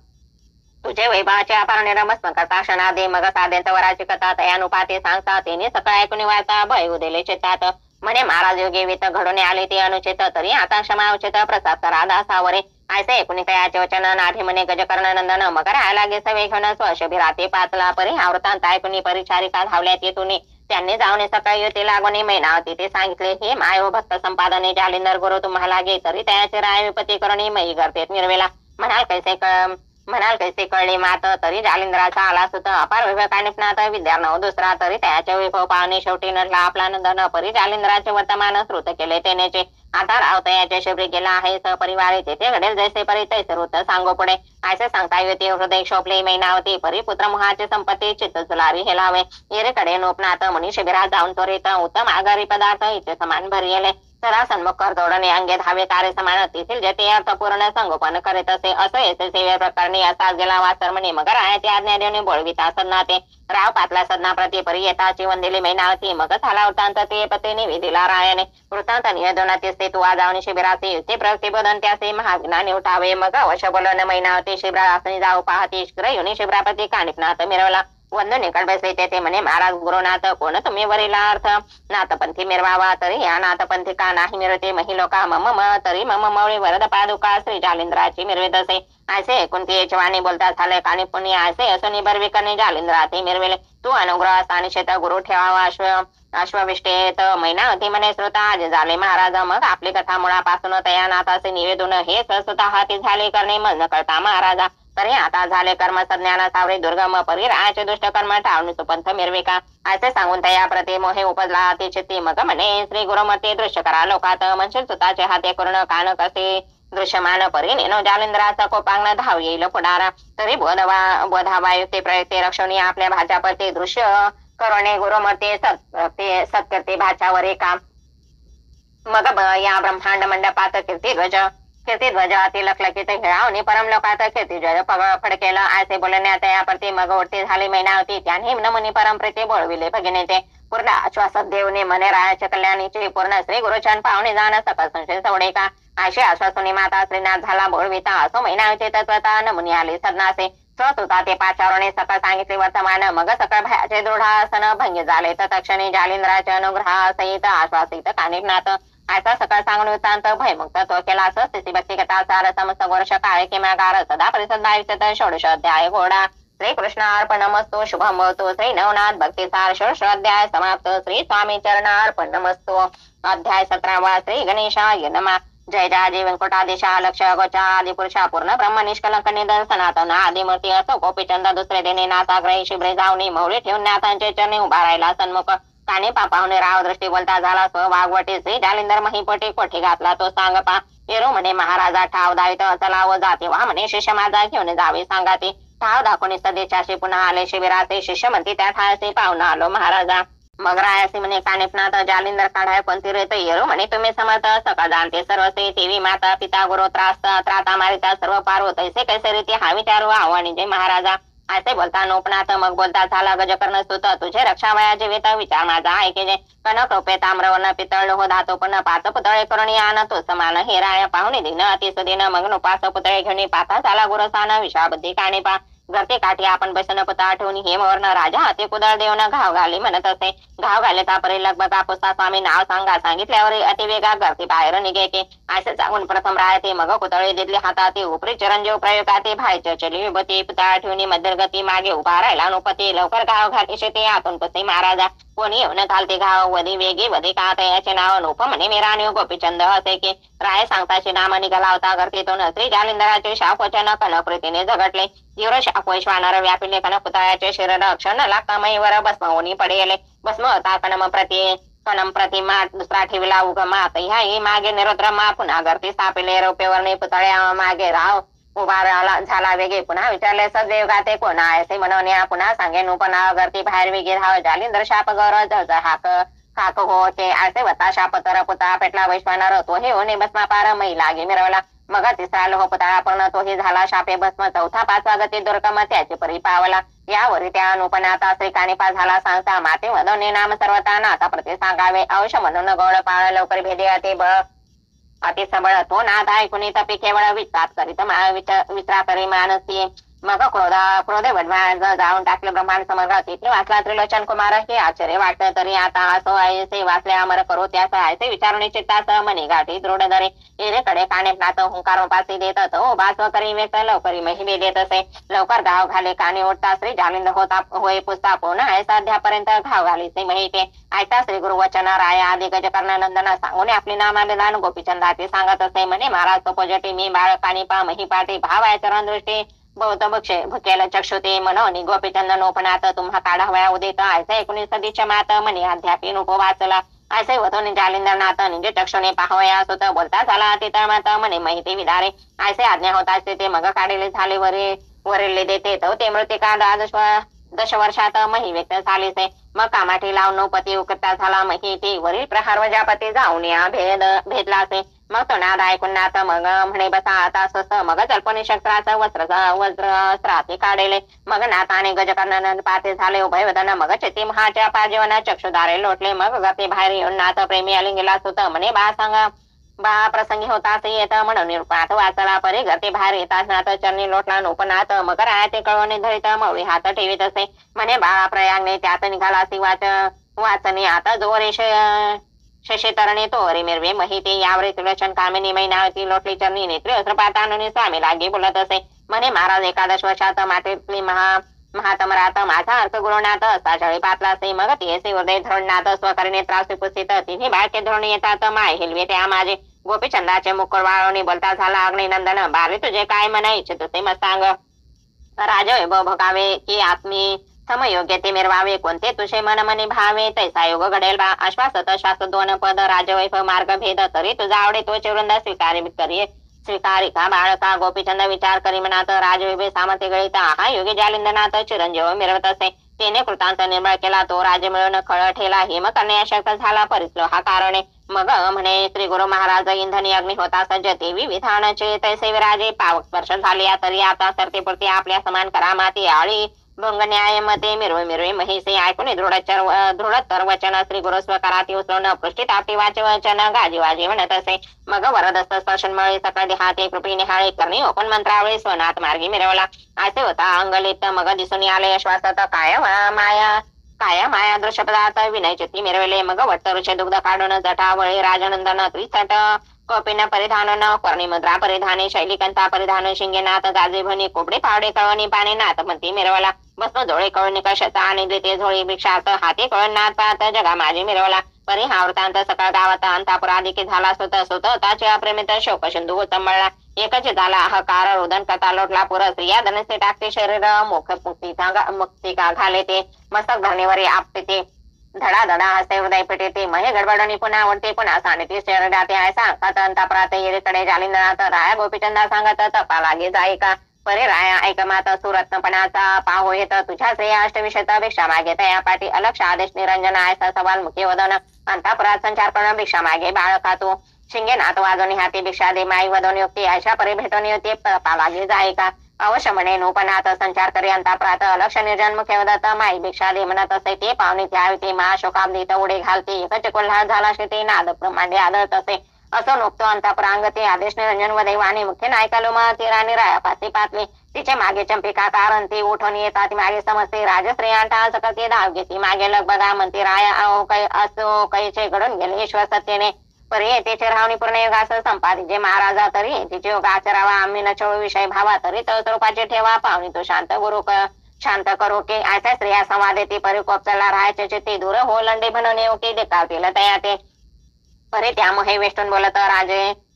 तुझे वैभवाचे अपार निरमस्म करता क्षणादे मग साधेंत वराची कथा तयानुपाते सांगता तेने सकाळ ऐकून वाचा भय उदेले चित्तात म्हणे महाराज योगी वित घडून आले ते अनुचित तरी आता क्षमा उचित प्रसाद करा दासावरे ऐसे ऐकून तयाचे वचन नाभि म्हणे गजकर्ण नंदन मग लागे सवे घेऊन स्वशभिराते पाचला परी आवृतांत ऐकून परिचारिका धावल्यात येतून त्यांनी जाऊन सकाळी येते लागून मैनावती ते सांगितले हे माय भक्त संपादने जालिंदर गुरु तुम्हाला लागे तरी त्याचे राय विपत्ती करून मयी गर्तेत मिरवेला म्हणाल कैसे कळले मात तरी जालिंदराचा आला सुद्धा अपार विवेकानिपनाथ विद्यार्णव दुसरा तरी त्याचे वैभव पाहणे शेवटी नडला आपला नंदन परी जालिंदराचे वर्तमान श्रुत केले तेनेचे आता रावतयाचे शिबरी गेला आहे सहपरिवारी तेथे घडेल जैसे परी तैसे वृत्त सांगो पुढे असे सांगता येते हृदय शोभले मैनावती परी पुत्र मोहाचे संपत्ती चित्त चुलारी हेलावे येरेकडे नोपनाथ मुनी शिबिरात जाऊन त्वरित उत्तम आगारी पदार्थ इथे समान भरियले सरा सन्मुख कर जोडणे अंगे धावे कार्य समान तेथील जेथे अर्थपूर्ण संगोपन करीत असे असं येथे सेवे प्रकरणी असाच गेला वासर म्हणे मग रायाचे आज्ञा देऊन बोलविता सदनाते राव पातला सदना प्रति परी येताची वंदिली मैनावती मग झाला वृत्तांत ते पते निवेदिला रायाने वृत्तांत निवेदनात ते तू जाऊन शिबिराचे युती प्रतिबोधन त्याचे महाविनाने उठावे मग अवश्य बोलवून मैनावती शिबिरासनी जाऊ पाहती शीघ्र शिबिरापती कानिपनाथ मिरवला वंदू निकट बसले ते म्हणे महाराज गुरुनाथ कोण तुम्ही वरीला अर्थ नाथपंथी मिरवावा तरी या नाथपंथी का नाही मिरवते महिलोका मम तरी मम मवळी वरद पादुका श्री जालिंद्राची मिरवित असे असे ऐकून ती यजवानी बोलता झाले कानी पुण्य असे असून बरविकने जालिंद्राते मिरविले तू अनुग्रह स्थानी शेत गुरु ठेवावा अश्वविष्टेत मैनावती म्हणे श्रोता आज झाले महाराज मग आपली कथा मुळापासून तया नाथाचे निवेदन हे स्वतः ते झाले करणे मन न करता महाराजा तरी आता झाले कर्म सज्ञान सावरे दुर्गम परिराचे दुष्ट कर्म टाळून सुपंथ मिरविका असे सांगून तया प्रति मोहे उपजला ते चित्ती मग म्हणे श्री गुरुमते दृश्य करा लोकात म्हणशील सुताचे हाते करून कान कसे दृश्यमान परी नेनो जालिंद्राचा कोपांगण धाव येईल पुढारा तरी बोधावायुक्ते प्रयुक्ते रक्षणी आपल्या भाच्यापरते दृश्य करणे गुरुमते सत्कर्ते भाच्यावर एका मग या ब्रह्मांड मंडपात कीर्तिध्वज तिलकलकित हिरावणी परमलोकात कीर्तिध्वज फडकेला असे बोलण्यात याप्रती मग ओढती झाली मैनावती त्याने नमुनी परमप्रीती बोलविले भगिनीचे पूर्ण आश्वासत देवने मने रायाच्या कल्याणीचे पूर्ण श्री गुरुचरण पाहुणे जाण सकल संशय सोडे का अशी आश्वासनी माता श्रीनाथ झाला बोलविता असो मैनावती तत्वता नमुनी आली सदनासे स्वतुता ते पाचारणे सकळ सांगितले वर्तमान मग सकळ भयाचे दृढासन भंगी झाले तत्क्षणी जालिंद्राच्या अनुग्रहासहित आश्वासित कानिपनाथ असा सकाळ सांगून वृत्तांत भयमुक्त तो केला स्थिती भक्ती कथा सार समस्त वर्ष काळे किमागार सदा परिसद बाविष्ट षोडश अध्याय घोडा श्री कृष्ण अर्पणमस्तु शुभम भवतु श्री नवनाथ भक्ती सार षोडश अध्याय समाप्त श्री स्वामी चरणार्पणमस्तु अध्याय 17 श्री गणेशाय नमः जय जाजी व्यंकटादेशा लक्ष गोचा आदि पुरुषा पूर्ण ब्रह्म निष्कलंक निधन सनातन आदिमूर्ती असो गोपीचंद दुसरे देणे नाथाग्रही शिबरे जावणी मौली ठेवून नाथांचे चरणी उभा राहिला सन्मुख काने पापावने राव दृष्टी बोलता झाला स्व वाघवटी श्री जालिंदर महिपोटी कोठी घातला तो सांग पा येरो म्हणे महाराजा ठाव दावित चला व जाते वा म्हणे शिष्य माझा घेऊन जावे सांगाते ठाव दाखवणी सदेशाशी पुन्हा आले शिबिराचे शिष्य म्हणते त्या ठायाशी पाहुण आलो महाराजा मग रायासी म्हणे कानिपनाथ जालिंदर काढाय पण तिरेत येरो म्हणे तुम्ही समर्थ सकाळ जाणते सर्वसे देवी माता पिता गुरु त्राता मारिता सर्व पार्व तैसे कैसे रीती हा विचारू आव्हानी जय महाराजा असे बोलता नोपनाथ मग बोलता झाला गजकर्ण स्तुत तुझे रक्षावया जीवित विचार माझा ऐके जे कनक रोपे ताम्रवर्ण पितळ लोह धातू पण पाच पुतळे करून आण तो समान हे राय पाहुणे दिन अतिसुदीन मग नुपास पुतळे घेऊन पाता झाला गुरसान विषाबुद्धी काणिपा घरते काठी आपण बसन पुता ठेवून हेमवर्ण राजा हाती कुदळ देऊन घाव घाली म्हणत असे घाव घाले तापरे लगबग पुस्ता स्वामी नाव सांगा सांगितल्यावर अतिवेगा घरती बाहेर निघे की असे सांगून प्रथम राहते मग कुतळे दिले हाताती उपरी चिरंजीव प्रयोगाते भायच्या चली विभती पुतळा ठेवणी मध्यगती मागे उभा राहिला नुपती लवकर घाव घाली शेते आतून पती महाराजा कोणी येऊन घालते घाव वधी वेगी वधी का याचे नाव नूप म्हणे मेराणी गोपीचंद असे की राय सांगताचे नाम निघाला होता गर्दीतून श्री जालिंदराचे शापवचन कनकृतीने झगटले तीव्र शाप वैश्वानर व्यापिले कनपुतळ्याचे शिर रक्षण लागता मईवर भस्मवनी पडेले भस्म होता कणम प्रतिमा दुसरा ठेवला उगमात ह्याही मागे निरुद्रमा पुन्हा गर्दी स्थापिले रोपेवरणी पुतळ्या मागे राव उभा झाला वेगे पुन्हा विचारले सदैव गाते कोणा असे म्हणून पुन्हा सांगे नुपना गर्दी बाहेर वेगे राव जालिंदर शाप गौर जज हाक हो ते असे वता शाप तर पुता पेटला वैश्वानर तो हे होणे भस्मा पार मै लागे मिरवला मग तिसरा लोह पुतळा पण तोही झाला शापे भस्म चौथा पाचवा गती दुर्गम त्याचे परी पावला यावरी त्या अनुपनाता श्री कानिपा झाला सांगता माते वदवणे नाम सर्वता नाथा प्रति सांगावे अवश्य म्हणून गौड पाळ लवकर भेदे अति बळ अति सबळ तो नाथ ऐकून तपी केवळ विचार करीत विचार करी मानसी मग क्रोधे वडवाज जाऊन टाकले ब्रह्मांड समग्र तिथे वाचला त्रिलोचन कुमार हे आश्चर्य वाटत तरी आता असो ऐसे वाचले अमर करो त्यास ऐसे विचारून चित्तास मनी गाठी दृढ धरे एरेकडे कानेपनात हुंकार उपासी देत तो बासव करी व्यक्त लवकरी महिबे देत असे लवकर घाव घाले काने ओढता श्री जालिंद होता होय पुसता पुन्हा ऐसाध्यापर्यंत घाव घाली श्री महिते ऐका श्री गुरुवचन राय आदि गजकर्ण नंदना सांगून आपली नामाभिधान गोपीचंदाची सांगत असे म्हणे महाराज तपोजटी मी बाळ कानिपा महिपाटी भाव आहे चरण दृष्टी बहुत भुकेल चक्षुते मनोनी गोपीचंद नोपणात तुम्हा काढावया उदित ऐसे 19 सदीच्या मात म्हणे अध्यापी नुपो वाचला ऐसे वधून जालिंदर नाथ निजे चक्षुने पाहवया सुत बोलता झाला तिथं मात म्हणे माहिती विधारे ऐसे आज्ञा होता ते मग काढले झाले वरिले देते तो ते मृतिका दश वर्षात मही व्यक्त झालीसे मग कामाठी लावून नौपती उकरता झाला मही ती वरील प्रहार वजापती जाऊन या भेदलासे मग तो नाद ऐकून नाथ मग म्हणे बसा आता स्वस्त मग जल्पनी शस्त्राचं वस्त्राचे काढले मग नाथाने गजकर्ण पाते झाले उभय वदन मग चेती महाच्या पाजीवन चक्षुदारे लोटले मग गती बाहेर येऊन नाथ प्रेमी अलिंगेला सुत म्हणे बा प्रसंगी होता येत म्हणून निरूपात वाचला परी गती बाहेर येताच नाथ चरणी लोटला नोपनाथ मग राय ते कळवणे धरित मवळी हात ठेवीत असे म्हणे बाळा प्रयागने त्यात निघाला सी वाचने आता जोरे शशीतरणे तोरे मिरवे महिते यावरी त्रिलोचन कामिनी मैनावती लोटली चरणी नेत्री अस्त्रपातानुनी स्वामी लागे बोलत असे म्हणे महाराज 11 वर्षात मातेतली महातमरात माझा अर्थ गुरुनाथ असा छळी पातला से मग ती असे हृदय धरणनाथ स्वकरीने त्रास पुसित तिन्ही बाळके धरून येतात माय हिलवे त्या माझे गोपीचंदाचे मुकुळ वाळवणी बोलता झाला अग्निनंदन बारे तुझे काय म्हणा इच्छित ते मग सांग राजवैभव भोगावे की आत्मी समयोग्य ते मिरवावे कोणते तुझे मन मनी भावे तैसा योग घडेल बा आश्वासत श्वास दोन पद राजवैभव मार्ग भेद तरी तुझा आवडे तोचे वृंद स्वीकारी का बाळका गोपीचंद विचार करी मनात राजवैभव सामते गळिता हा योगी जालिंदनाथ चिरंजीव मिरवत असे तेने कृतांत निर्मळ केला तो राज मिळवून खळ ठेला हेम करणे अशक्त झाला परिसलो हा कारणे मग म्हणे श्री गुरु महाराज इंधनी अग्नी होता सज्जते विविधानचे तैसे विराजे पावक स्पर्श झाले तरी आता सरतेपुरती आपल्या समान करा माती आळी भंग न्याय मते मिरवी महिसे ऐकून दृढतर वचन श्री गुरु स्वकाराती उचलून पृष्ठित आपली वचन गाजी म्हणत असे मग वरदस्त स्पर्शनमुळे सकळ देहाते कृपी निहाळे करणे ओपन मंत्रावळी स्वनाथ मार्गी मिरवला असे होता अंगलित मग दिसून आले श्वासत काय माया दृश्य पदार्थ विनय चित्ती मिरवले मग वट्टरुचे दुग्ध काढून जटावळे राजनंदन त्रिसट कपिन परिधान कर्णिमुद्रा परिधाने शैलिकंता परिधान शिंगेनाथ गाजे भनी कोबडे पावडे कळवणी पाने नाथ म्हणती मिरवला बसनो जोळे कळणी कशाचा आणि ते झोळी भिक्षार्थ हाती कळण नाथ पाहत जगा माझी मिरवला परी हा वृत्तांत सकाळ गावात अंतापुराधिकी झाला स्वतःचे अप्रेमित शोक सिंधू उचंबळला एकच झाला अहकार रुदन कथा लोटला पुर स्त्रिया धनसे टाकते शरीर मुक्ती का घाले ते मस्तक धरणीवर आपते ते धडा हसे हृदय पेटे ते महे गडबडणी पुन्हा आवडते पुन्हा सांगते शरडाते आहे सांगत अंतापुरात येरीकडे जालिंदनाथ राया गोपीचंदा सांगत तपा लागे जाई का परे राया ऐकमात सुरत्नपणाचा पाहो येत तुझ्या श्रेय अष्टविशत भिक्षा मागे तया पाठी अलक्ष आदेश निरंजन आयसा सवाल मुखी वदन अंतापुरात संचार करून भिक्षा मागे बाळ खातो शिंगे नाथ वाजवणी हाती भिक्षा दे माई वदन युक्ती अशा परी भेटून येते पालागे जाय का अवश्य म्हणे नूपनाथ संचार करी अंतापुरात अलक्ष निर्जन मुखे वदत माई भिक्षा दे म्हणत असे ते पाहुणे त्यावे ते मा शोकाब्दीत उडे घालते एकच कोल्हार झाला ते नाद प्रमाणे आदळत असे असं नोकतो अंतापुरांग ते आदेश निरंजन वदय वाणी मुख्य नायकालो मा ती राणी राया पासी पातली तिचे मागे चंपिका कारण ती उठून येतात मागे समजते राजश्रेयांटा सकते धाव घेती मागे लग बघा म्हणते राया असो कैचे घडून गेले ईश्वर सत्यने परी तिचे रावणी पूर्ण योगास संपादिजे महाराजा तरी तिचे योग आचरावा आम्ही नचळू विषय भावा तरी स्वरूपाचे ठेवा पाहुणी तो शांत करो की ऐसा स्त्रिया संवादे ती परिकोप चला राहायचे चित्ती दूर हो लंडे म्हणून ओके देखावतील तया ते परे त्यामुळे वेष्टून बोलत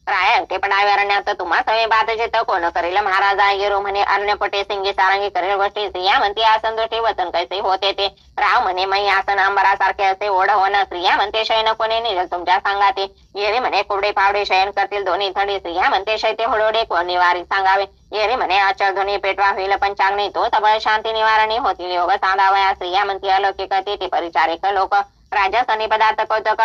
राय ते पडावे अरण्यात तुम्हा सवे बात जेत कोण करील महाराजा गेरो म्हणे अरण्यपटे सिंगी सारंगी करेल गोष्टी स्त्रिया म्हणते आसन दृष्टी वचन कैसे होते ते राव म्हणे मै आसन अंबरासारखे असे ओढ होणं स्त्रिया म्हणते शयन कोणी निघेल तुमच्या सांगाते येरे म्हणे कोबडे पावडे शयन करतील दोन्ही थडी स्त्रिया म्हणते शैते होडोडे कोण निवारी सांगावे येरे म्हणे अचल ध्वनी पेटवा होईल पंचाग्नी तो सबळ शांती निवारणी होतील योग सांगावया स्त्रिया म्हणते अलौकिक ते परिचारिक लोक राजा सनी पदार्थ कौतुक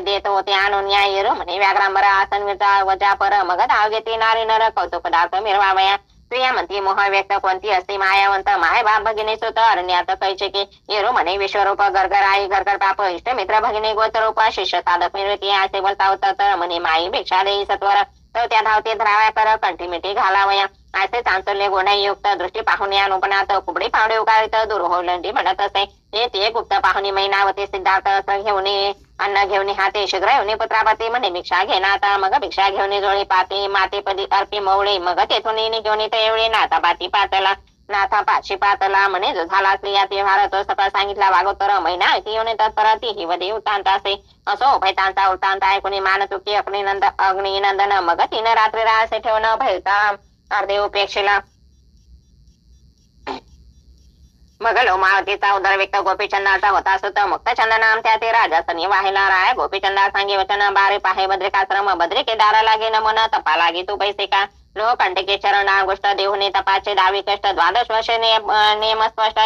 देत होते आणून या येरो म्हणे व्याघ्रांबर आसन वजा पर मग धाव घेते नारी नर कौतुक पदार्थ मिरवावया स्त्रिया म्हणती मोह व्यक्त कोणती असते मायावंत माय बाप भगिनी सुत अरण्यात कैचे की येरो म्हणे विश्वरूप गरगर आई घरघर पाप इष्ट मित्र भगिनी गोत्ररूप शिष्य साधक मिळते असे बोलता होता तर म्हणे माई भिक्षा देई सत्वर तर त्या धावते धराव्या कर कंठी मिठी घालावया असे चांचल्य गुणयुक्त दृष्टी पाहून या अनुपणात कुबडी पावडे उकाळीत दूर होलंडी म्हणत असे ते गुप्त पाहुणी मैनावती सिद्धार्थ असं घेऊन अन्न घेऊन हाते शीघ्र येऊन पुत्रापती म्हणे भिक्षा घेणार मग भिक्षा घेऊन जोळी पाती मातेपदी अर्पी मवळे मग तेथून घेऊन एवढे नाथा पाती पातला नाथा पाशी पातला म्हणे जो झाला स्त्रिया व्यवहार तो सकाळ सांगितला वागोत्तर महिना ती येऊन तत्पर ती ही वधी उतांत असे असो भयतांचा उतांत ऐकून मान चुकी अग्निनंदन मग तिनं रात्री रासे ठेवणं भयता अर्धे उपेक्षेला मग लोमावतीचा उदर व्यक्त गोपीचंदाचा होता सुत मुक्त चंदनाम त्या ते राजासनी वाहिला राय गोपीचंदा सांगे वचन बारे पाहे बद्रिकाश्रम बद्रिके दारा लागे नमन तपा लागे तू पैसे का लोह कंटके चरण गोष्ट देहुने तपाचे दावी कष्ट द्वादश वर्ष नियम स्पष्ट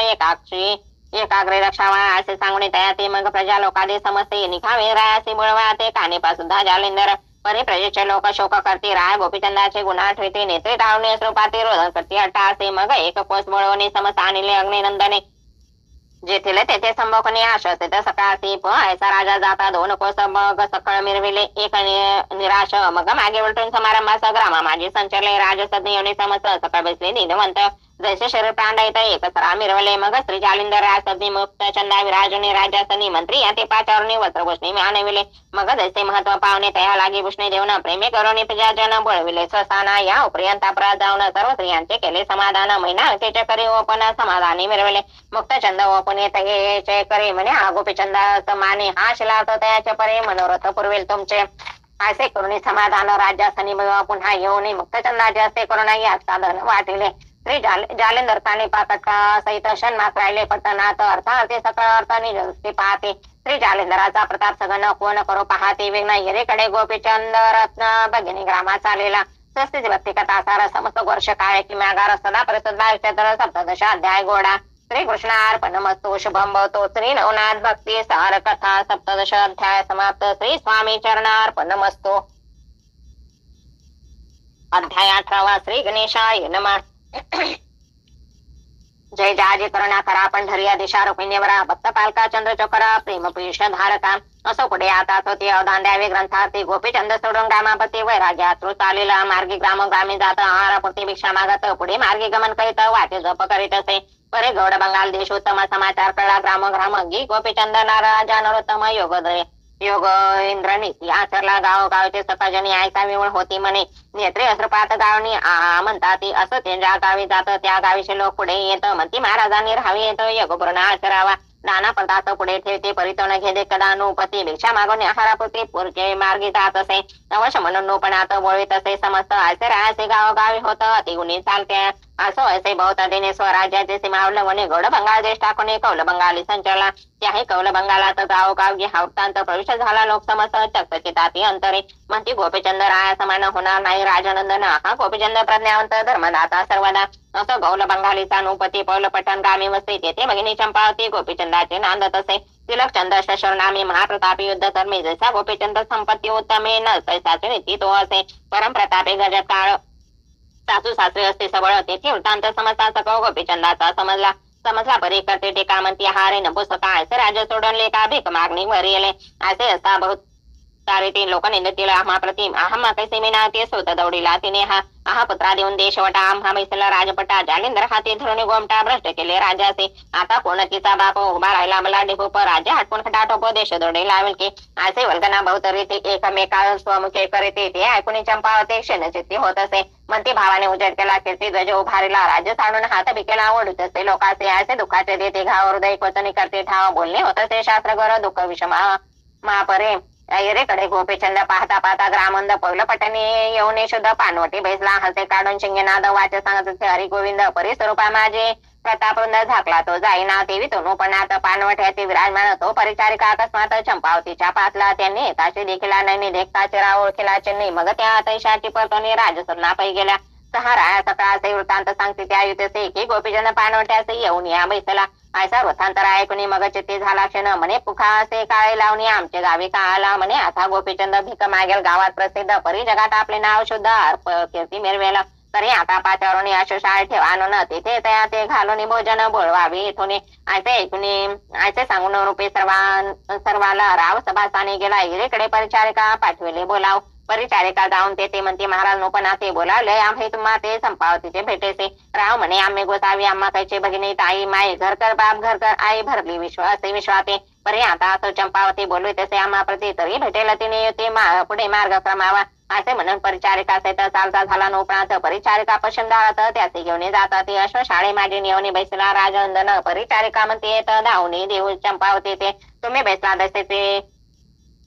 एकाग्रे रक्षावा असे सांगणे तया ते मग प्रजा लोकादे समजते निखावे रायासी बुळवा ते कानेपासून जालिंदर परी प्रजेचे लोक शोक करते राय गोपीचंदाचे गुन्हा ठेवते नेत्रे टाळणे स्वरूपाते रोधन करते अट्टासे मग एक कोस बळवणे समस आणले अग्निनंदने जेथील तेथे संभोकने आश्वसित सकाळी ऐसा राजा जाता दोन कोस मग सखळ मिरविले एक निराश मग मागे उलटून समारंभास ग्रामा माझी संचले राजसज्ञ येऊन समस्त सकाळ बसले निधवंत जैसे शरीर प्रांडायत एकसरा मिरवले मग स्त्री जालिंदर रासनी मुक्त चंदा विराजने राजासनी मंत्री या ते पाचारणी वस्त्रभूषणी मानविले मग जैसे महत्व पावणे तया लागी भूषणे देऊन प्रेमे करोनी प्रजाजन बोळविले स्वसाना या उपरियंता जाऊन सर्व स्त्रियांचे केले समाधान महिना त्याच्या करी ओपन समाधानी मिरवले मुक्त चंद ओपन येते करे म्हणे हा गोपीचंदा माने हा शिलार्थ तयाचे परे मनोरथ पुरवेल तुमचे असे करून समाधान राज्यासनी पुन्हा येऊन मुक्तचंदाचे असे करून या साधन वाटिले श्री जालेंदर ताने पाकटका सहित षण्मास राहिले पटनात अर्थार्थे सकळ अर्थाने दृष्टी पाहते श्री जालेंदराचा प्रताप सगन कोण करो पाहते वेगना हिरेकडे गोपीचंद रत्न भगिनी ग्रामात चालेला स्वस्तीची भक्ती कथा सारा समस्त वर्ष काळे किम्यागार सदा परिषद सप्तदश अध्याय गोडा श्री कृष्णार्पणमस्तु शुभम भवतो श्री नवनाथ भक्ती सार कथा सप्तदश अध्याय समाप्त श्री स्वामी चरणार्पणमस्तु अध्याय 18 श्री गणेशाय नमः जय जाजे करुणा करा पंढरिया दिशा रुक्मिणीवरा भक्त पालका चंद्र चोकरा प्रेम पीष धारका असो पुढे आता तो ते अवधान द्यावे ग्रंथार्थी गोपीचंद सोडून ग्रामापती वैराग्यातृ चालेला मार्गी ग्रामी जात आहारापुरती भिक्षा मागत पुढे मार्गी गमन करीत वाटे जप करीत असे परे गौड बंगाल देश उत्तम समाचार कळला ग्राम गी गोपीचंद नाराजा नरोत्तम योग इंद्र नीती आचरला गावचे सकाळजणी ऐका विवळ होती म्हणे नेत्रे अश्रपात गावनी आ म्हणतात असं ते ज्या गावी जात त्या गावीचे लोक पुढे येत म्हणती महाराजांनी राहावी येत योगपूर्ण आचरावा नाना पदार्थ पुढे ठेवते परितोन घेते कदानुपती भिक्षा मागून आहारापुरती पुरके मार्गी जात असे अवश्य म्हणून नोपणात बोळवीत असे समस्त असे राहायचे गावोगावी होत अतिगुणी चालते असो असे बहुतादीने स्वराज्याचे सीमा उल्लंघने गौड बंगाल देश टाकून कौल बंगाली संचला त्याही कौल बंगालात गावोगावी हा वृत्तांत प्रविष्ट झाला लोक समस्त चकचकिताती अंतरे म्हणती गोपीचंद राया समान होणार नाही राजनंदन हा गोपीचंद प्रज्ञावंत धर्मदाता सर्वदा असं गौल बंगालीचा नुपती पौल पठण गामी वसते तेथे भगिनी चंपावती गोपीचंदाचे नांदत असे तिलक चंद शशरनामी महाप्रतापी युद्ध कर्मी जैसा गोपीचंद संपत्ती उत्तमे न तैसाचे नीती तो असे परमप्रतापे गजत काळ सासू सासरे असते सबळ तेथे वृत्तांत समजता सकळ गोपीचंदाचा समजला परी करते टेका म्हणती हारे नपुसका असे राजा सोडून लेखा भीक मागणी वर येले असे असता बहुत सारे ते लोक निंदतील आम्हाप्रती आम्हा कैसे मिना ते स्वत दौडीला तिने हा पुत्रा देऊन देशवटा आम्हा मैसला राजपटा जालिंदर हाती धरून गोमटा भ्रष्ट केले राजाचे आता कोणतीचा बाप उभा राहिला मला डिपूप राजा हटपून खटाटोप देश दौडी लावेल की असे वल्गना बहुतरी ते एकमेका स्वमुखे करीते ते ऐकून चंपावते क्षणचित्ती होत असे म्हणते भावाने उजेड केला कीर्ती ध्वज उभारीला राज्य साडून हात भिकेला ओढत असे लोकांचे असे दुःखाचे देते घाव हृदय क्वचनी करते ठाव बोलणे होत असे शास्त्रगर दुःख विषमा महापरे ऐरेकडे गोपीचंद पाहता पाहता ग्रामंद पहिलं पटणी येऊन शुद्ध पानवटी बैसला हसे काढून शिंगेनाद वाच सांगत असे हरी गोविंद परिस्वरूपा माझे प्रतापवृंद झाकला तो जाईना तेवी तो पणात पानवट्याचे विराजमान तो परिचारिका अकस्मात चंपावतीच्या पासला त्यांनी एकाशी देखीला नाही देखता चिरा ओळखीला चिन्ही मग त्या अतिशाची परतोनी राजसरना पै गेल्या सहा राया सकाळचे वृत्तांत सांगते त्या युतीचे की गोपीचंद पानवट्याचे येऊन या बैसला ऐसा वृत्तांतर ऐकून मग चित्ती झाला क्षण म्हणे पुखा असे काळे लावणी आमचे गावी का आला म्हणे आता गोपीचंद भीक मागेल गावात प्रसिद्ध परी जगात आपले नाव शुद्ध कीर्ती मिरवेल तरी आता पाचारून अशो शाळेत ठेवा न तिथे त्या ते घालून भोजन बोलवावी इथून ऐसे ऐकून ऐसे सांगून रूपे सर्वाला राव सभासाने गेला हिरेकडे परिचारिका पाठविले बोलाव परिचारिका जाऊन ते म्हणते महाराज नोपणा ते बोलावले आम्ही तुम्हा ते संपावतीचे भेटेसे राव म्हणे आम्ही गोसावी आम्हा कैचे भगिनी ताई माई घरकर बाप घरकर आई भरली असे विश्वाते परी आता असं चंपावती बोलवी तसे आम्हा प्रति तरी भेटेल तिने येते पुढे मार्ग क्रमावा असे म्हणून परिचारिका सहित चालता झाला नोपणात परिचारिका पशंदाळत त्याचे घेऊन जातात अश्व शाळे माझी नेवणी बैसला राजनंदन परिचारिका म्हणते येत धावणी देऊ चंपावती ते तुम्ही बैसला तसे ते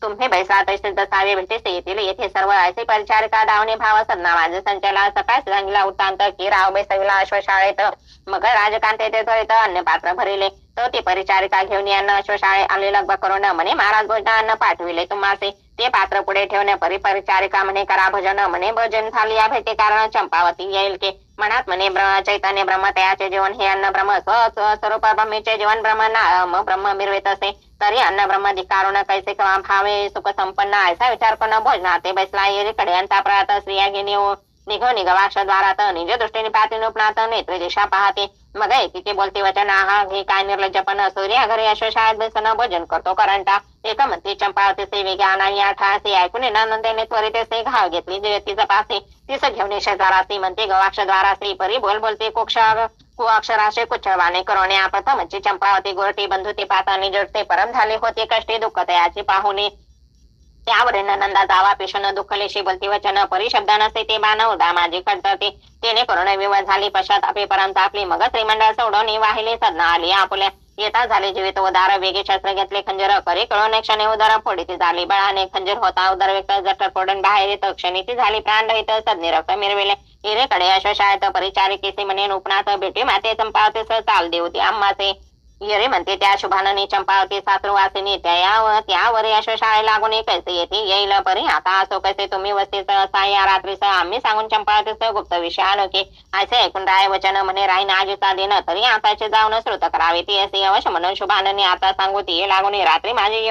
तुम्ही बैसा तसे जसावे भेटेसे येतील येथे सर्व असे परिचारिका धावणे भाव सदना माझे संचला सकाळ सांगितला वृत्तांत की राव बैसविला अश्वशाळेत मग राजकांत येथे त्वरित अन्न पात्र भरिले तो ती परिचारिका घेऊन यांना अश्वशाळे आले लगबग करून म्हणे महाराज भोजनान्न पाठविले तुम्हासे ते पात्र पुढे ठेवणे परिचारिका म्हणे करा भजन म्हणे भजन झाले या भेटे कारण चंपावती येईल की मनात म्हणे चैतन्य ब्रह्म तयाचे जीवन हे अन्न ब्रह्म स्वरूप ब्रह्मेचे जीवन ब्रह्म मिरवेत असे तरी अन्न ब्रह्म धिकारून कैसे भावे सुख संपन्न असा विचार करून भोजनाते बैसला येरीकडे अंताप्रयात स्त्रिया घेणे निघ निघवाक्ष द्वारात निज दृष्टीने पाती नुपणात नेत्र दिशा पाहते मग एकीचे बोलते वचन आहा हे काय निर्लज्जपण सूर्या घरी अश्वशाळेत बेसन भोजन करतो करंटा एका म्हणते चंपावती सेवे ज्ञान आणि आठासी ऐकून नंदेने त्वरित असे घाव घेतली तिचा पासे तीच घेऊन शेजारासी म्हणते गवाक्ष द्वारासी परी बोलते कुअक्षराशे कुचळवाने करणे प्रथमची चंपावती गोरटी बंधुती पातानी जडते परम झाले होते कष्टी दुःख तयाची पाहुणे त्यावरील नंदा जावा पिशून दुःखलेशी बोलती वचन परिशब्द नसे ते बाणवदा माझी खडतरते तेने करून विवळ झाली पश्चातापे परंत आपली मग श्रीमंडळ सोडवणी वाहिले सदना आली आपुल्या येता झाले जीवित उदार वेगे शस्त्र घेतले खंजर करी कळून क्षणे उदार फोडीती झाली बळाने खंजर होता उदार व्यक्त जटर फोडून बाहेर येत क्षणी ती झाली प्राण रहित सदनी रक्त मिरविले हिरेकडे अश्वशाळेत परिचारिकेचे म्हणे उपनाथ भेटी माते चंपावते चाल देवती आम्हाचे हिरे म्हणते त्या शुभाननी चंपावती सासरुवासिनी त्यावर अश्वशाळे लागून कैसे येते येईल परी आता असो कैसे तुम्ही वस्तीच असा या रात्रीच आम्ही सांगून चंपावतीच गुप्त विषय अनोखे असे ऐकून राय वचन म्हणे राही आजीचा दिन तरी आताचे जाऊन श्रुत करावे ती असे अवश्य म्हणून शुभाननी आता सांगू ती लागून रात्री माझी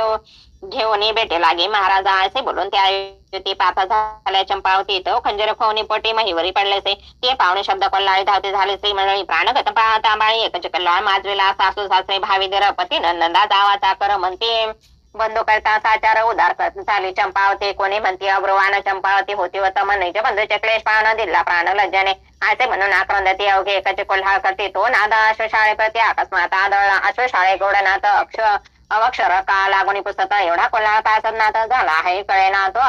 घेऊन भेटे लागे महाराजा असे बोलून त्या युती पाता झाल्या चंपावती तो खंजर खोनी पोटी महिवरी पडलेसे ते पाहुणे शब्द कोल्हाळी धावते झाले श्री मंडळी प्राणगत पाहता बाळी एकच कल्लाळ माजवेला सासू सासरे भावी दरपती नंदा जावाचा कर म्हणते बंधू करता साचार उदार झाली चंपावती कोणी म्हणते अब्रुवान चंपावती होती व तमनीच्या बंधूचे क्लेश पाहणं दिला प्राण लज्जने असे म्हणून आक्रंदती अवघे एकाचे कोल्हाळ करते तो नादा अश्वशाळे प्रति अकस्मात आदळला अश्वशाळे गोडनाथ अवक्षर का लागून पुस्तक एवढा कोल्हाळ का सदनात झाला आहे कळेना तो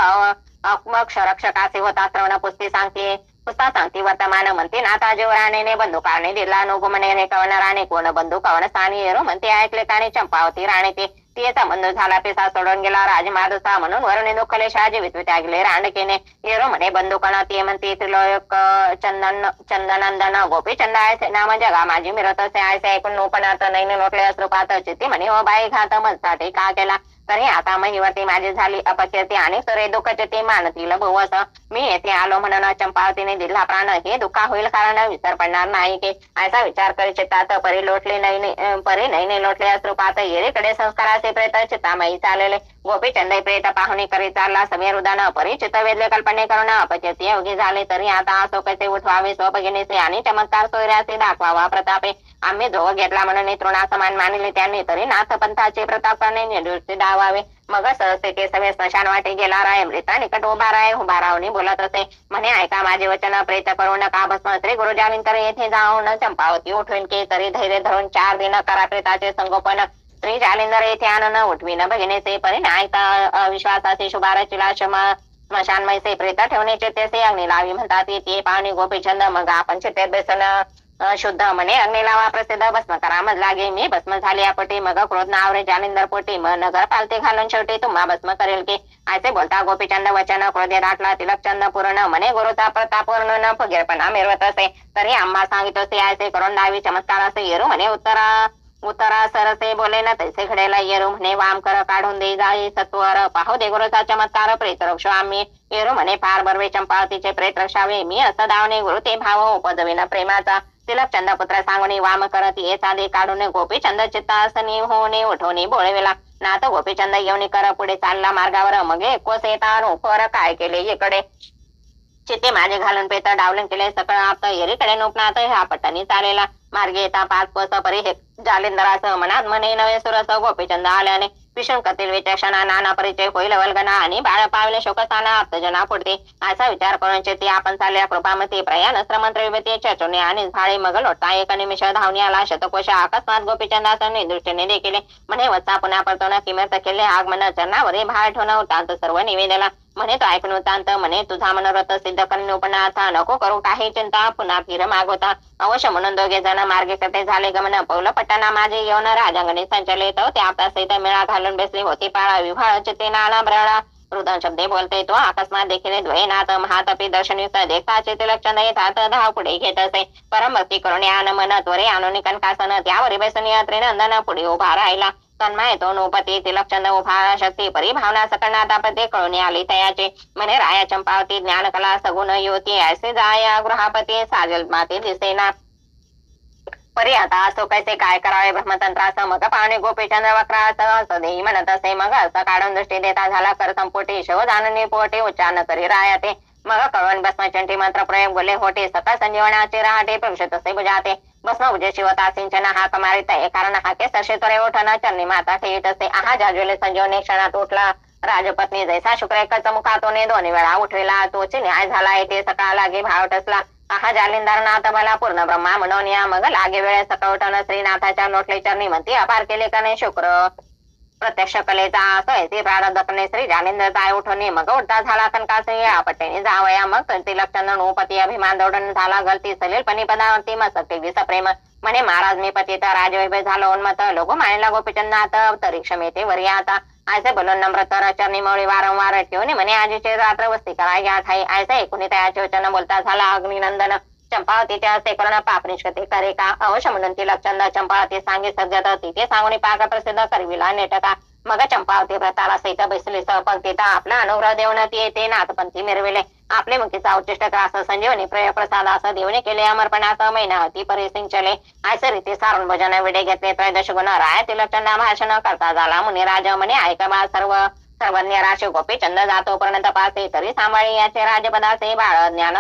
अक्षरक्षकाचे होता श्रवण पुस्ती सांगती वर्तमान म्हणते नाथा जीवराणे बंदुकाने दिला नुगुमने कवनराने कोण बंदूक कवन स्थानी येरो म्हणते ऐकले काने चंपावती राणे ते संबंध झाला पिसा सोडून गेला राजमाधुसा म्हणून वरुणे दुःखले शाजी वित्यागले रांडकेने येरो म्हणे बंदुकाना ते म्हणते त्रिलोक चंदनंदन गोपी चंद आयसे नाम जगा माझी मिरत असे आयसे ऐकून नोपणार्थ नैन लोटले अश्रुपात चित्ती म्हणे ओ बाई घात मजसाठी का केला तरी आता महिवती माझी झाली अपकीर्ती आणि तरे दुःखचे ते मानतील भवस मी येथे आलो म्हणून चंपावतीने दिला प्राण हे दुःखा होईल कारण विसर पडणार नाही की असा विचार करी चित्तात परी नैने लोटले अश्रुपात येरीकडे संस्काराचे प्रेत चित्तामयी चालले गोपीचंद प्रेत पाहुणे करी चालला समीर उदान परिचित वेदले कल्पने करून अपचित योगी झाले तरी आता असो कसे उठवावे स्वभगिनीचे आणि चमत्कार सोयऱ्याचे दाखवावा प्रतापे आम्ही जोग घेतला म्हणून तृणा समान मानले त्यांनी तरी नाथ पंथाचे प्रतापाने निर्दोषी डावावे मग सहसे ते सगळे स्मशान वाटे गेला राय मृता निकट उभा राहून बोलत असे म्हणे ऐका माझे वचन प्रेत करू नका भस्म श्री गुरुजालिंतर येथे जाऊन चंपावती उठवीन के तरी धैर्य धरून 4 दिन करा प्रेताचे संगोपन श्री जालिंदर येथे आणून उठवीन भगिनीचे परिणायता विश्वासाचे शुभारचिला स्मशानमयसे प्रेत ठेवण्याचे तेसे अग्नी लावी म्हणतात येते पाहुणे गोपीचंद मग आपण चितेत बेसन शुद्ध म्हणे अग्नी लावा प्रसिद्ध भस्म करा मज लागे मी भस्म झाले पोटी मग क्रोध नावरे जालिंदर पोटी मग नगर पालते घालून शेवटी तुम्हा भस्म करेल की असे बोलता गोपीचंद वचन क्रोधे दाटला तिलकचंद पूर्ण म्हणे गुरुचा प्रतापूर्ण न फगीरपणा मिरवत असे तरी आम्हा सांगित असे ऐसे करून दावी चमत्कार असे येरू म्हणे उत्तरा सरसे बोले ना तैसे घडेला येरू म्हणे वाम कर काढून दे जाई सत्वर पाहू दे गुरुचा चमत्कार प्रेत रक्ष आम्ही येरू म्हणे फार बर्वे चंपावतीचे प्रेत रक्षावे मी असं दावणे गुरु ते भाव उपदविन प्रेमाचा तिलक चंद पुत्र सांगून वाम करत ये चांदी काढून गोपीचंद चित्तासनी होणे उठवणे बोळवेला नाथ गोपीचंद येऊन कर पुढे चालला मार्गावर मग कोस येता फर काय केले इकडे चित्ते माझे घालून पेत डावलन केले सकळ आप येरीकडे नोपनाथ ह्या पट्टानी चालेला मार्गे येता 5 कोस परी हे जालिंदरासह मनात म्हणे नवे सुरस गोपीचंद आल्याने पिशून कतील विचक्षणा नाना परिचय होईल वल्गना आणि बाळ पावले शोकसाना आप्तजना पुढते असा विचार करून चित्ती आपण चालल्या कृपामती प्रयाण श्रमंत्र विभते चचोने आणि झाडे मग लोटता एक निमिष धावणी आला शतकोश अकस्मात गोपीचंदासने दृष्टीने देखील म्हणे वत्सा पुन्हा परतोना किमर्थ केले आगमन चरणावरी भार ठेवून उतांत सर्व निवेदला म्हणे तो ऐकून उतांत म्हणे तुझा मनोरथ सिद्ध करणे उपनाथा नको करू काही चिंता पुन्हा फिर मागवता अवश्य म्हणून दोघे जण मार्गे करते झाले गमन पौल पट्टाना माझे येऊन राजांगणे संचले तो त्या आपला सहित मेळा घालून बेसली होती पाळा विभाळ चित्ते नाना ब्रळा रुदन शब्दे बोलते तो अकस्मात देखील द्वयनाथ महातपी दर्शनयुक्त देखाचे तिलकचंद येतात धाव पुढे घेत असे परमभक्ती करून यान मन त्वरे आणून कनकासन त्यावरी बेसून त्रिनंदन पुढे उभा राहिला तन्मय तो नोपती तिलकचंद उभा शक्ती परिभावना सकळनाथ आपते कळून आली तयाचे म्हणे राया चंपावती ज्ञानकला सगुण युवती ऐसे जाया गृहापती साजल माते दिसेना परी आता असो कैसे काय करावे ब्रह्मतंत्रासह मग पाहुणे गोपीचंद्र वक्रासह सदेही म्हणत असे मग असं काढून दृष्टी देता झाला कर संपोटी शोधाननी पोटे उच्चारण करी रायाते मग कळवण भस्मचंटी मंत्र प्रयोग बोले होते सका संजीवनाचे रहाटे प्रविशत असे बुजाते भस्म उजे शिवता सिंचन हाक मारित आहे कारण हाके सरसे तोरे ओठन चरणी माता ठेवीत असे आहा जाजवेले संजीवने क्षणात उठला राजपत्नी जैसा शुक्र एकच मुखातोने दोन्ही वेळा उठविला तोची न्याय झाला येते सकाळ लागे भाव टसला आहा जालिंदर नाथ मला पूर्ण ब्रह्मा म्हणून या मग लागे वेळे सकवटन श्रीनाथाच्या नोटले चरणी म्हणती अपार केले कने शुक्र प्रत्यक्ष कलेचा सोयती प्रारब्धकने श्री जालिंदरचा उठवणे मग उठता झाला कनकासे आपटेने जावया मग तिलक चंदनोपती अभिमान दौडन झाला गलती सलीलपणी पदावरती मस्तक विसप्रेम म्हणे महाराज मी पतित राजवैभव झालो उन्मत लोक मायला गोपीचंदात तरी क्षमेते वरी आता ऐसे बोलून नम्रतर चरणीमौळी वारंवार ठेवणे म्हणे आजीचे रात्र वस्ती कराय घ्या ठाई ऐसे एकूण तयाचे वचन बोलता झाला अग्निनंदन चंपावतीच्या असे करून पाप निष्कते करे का अवश्य म्हणून तिलक चंद चंपावती सांगे सज्जत तिथे सांगून पाक प्रसिद्ध करविला नेटका मग चंपावती व्रताला सहित बैसली सहपंक्तीता आपला अनुग्रह देऊन ती येते नाथपंथी मिरविले आपले मुखीचा उच्चिष्ट त्रास संजीवनी प्रिय प्रसाद असं देवने केले अमरपणासह महिनावती परिसिंचले ऐसे रीती सारून भजन विडे घेतले त्रयोदश गुण राय तिलकचंदा भाषण करता झाला मुनिराज म्हणे ऐकबा सर्वज्ञ राशी गोपीचंद जातो पर्यंत पासे तरी सांभाळी याचे राजपदाचे बाळ ज्ञान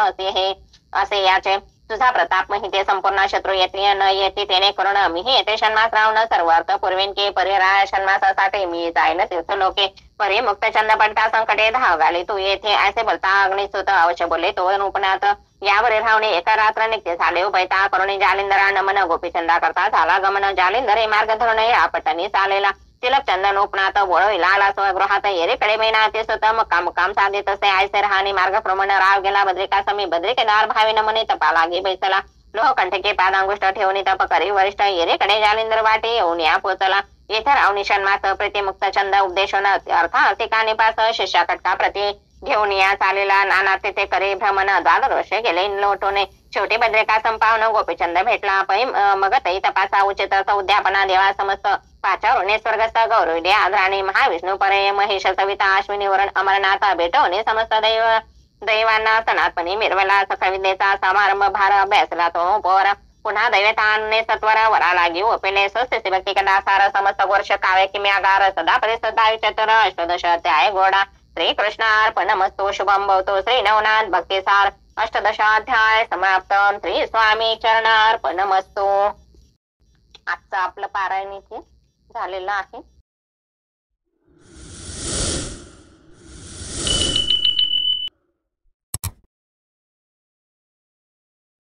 असे याचे तुझा प्रताप महिते संपूर्ण शत्रू येते न येते तेने करून मीही येते षण्मास राहून सर्व अर्थ पूर्वीन के परिराय षण्मासासाठी मी जाईन तीर्थ लोके परी मुक्त चंद पडता संकटे धाव घाली तू येथे ऐसे बोलता अग्निसुत अवश्य बोले तो रूपनाथ यावर रावणे एका रात्र नित्य झाले उभयता करुणी जालिंदरा नमन गोपीचंदा करता झाला गमन जालिंदरे मार्ग धरून आपटणी चालेला तिलक चंदन उपनाथ वळविला स्वगृहात येरेकडे महिनाते सुत मुक्काम साधित असे ऐसे राहणी मार्ग प्रमाण राव गेला बद्रिका समी बद्रिकेदार भावी नमने तपा लागे बैसला लोहकंठके पादांगुष्ट ठेवणी तप करी वरिष्ठ येरेकडे जालिंदर वाटे येऊन या पोचला येथे रावणी षण्मास प्रतिमुक्त चंद उपदेशन अर्थ ठिकाणी पास शिष्या कटका प्रति घेऊन या चालेला नाना तेथे करे भ्रमण द्वादश गेले लोटोने शेवटी बद्रिका संपावन गोपीचंद भेटला पै मग तई तपासा उचित उद्यापना देवा समस्त पाचारुणे स्वर्गस्थ गौरविडे आदराणी महाविष्णू परे महेश सविता अश्विनी वरण अमरनाथ भेटवणे समस्त दैवांना सनातपणी मिरवला सखळ विद्येचा समारंभ भार अभ्यासला तो पोर पुन्हा दैवताने सत्वर वरा लागी ओपेले स्वस्ति भक्ती कदा सार समस्त वर्ष काव्य किम्यागार सदा परिसदा चतुर अष्टदश अध्याय घोडा श्री कृष्णार्पणमस्तु शुभम भवतो श्री नवनाथ भक्तिसार अष्टदशाध्याय समाप्त श्री स्वामी चरणार्पणमस्तु. आजचं आपलं पारायण इथे झालेलं आहे.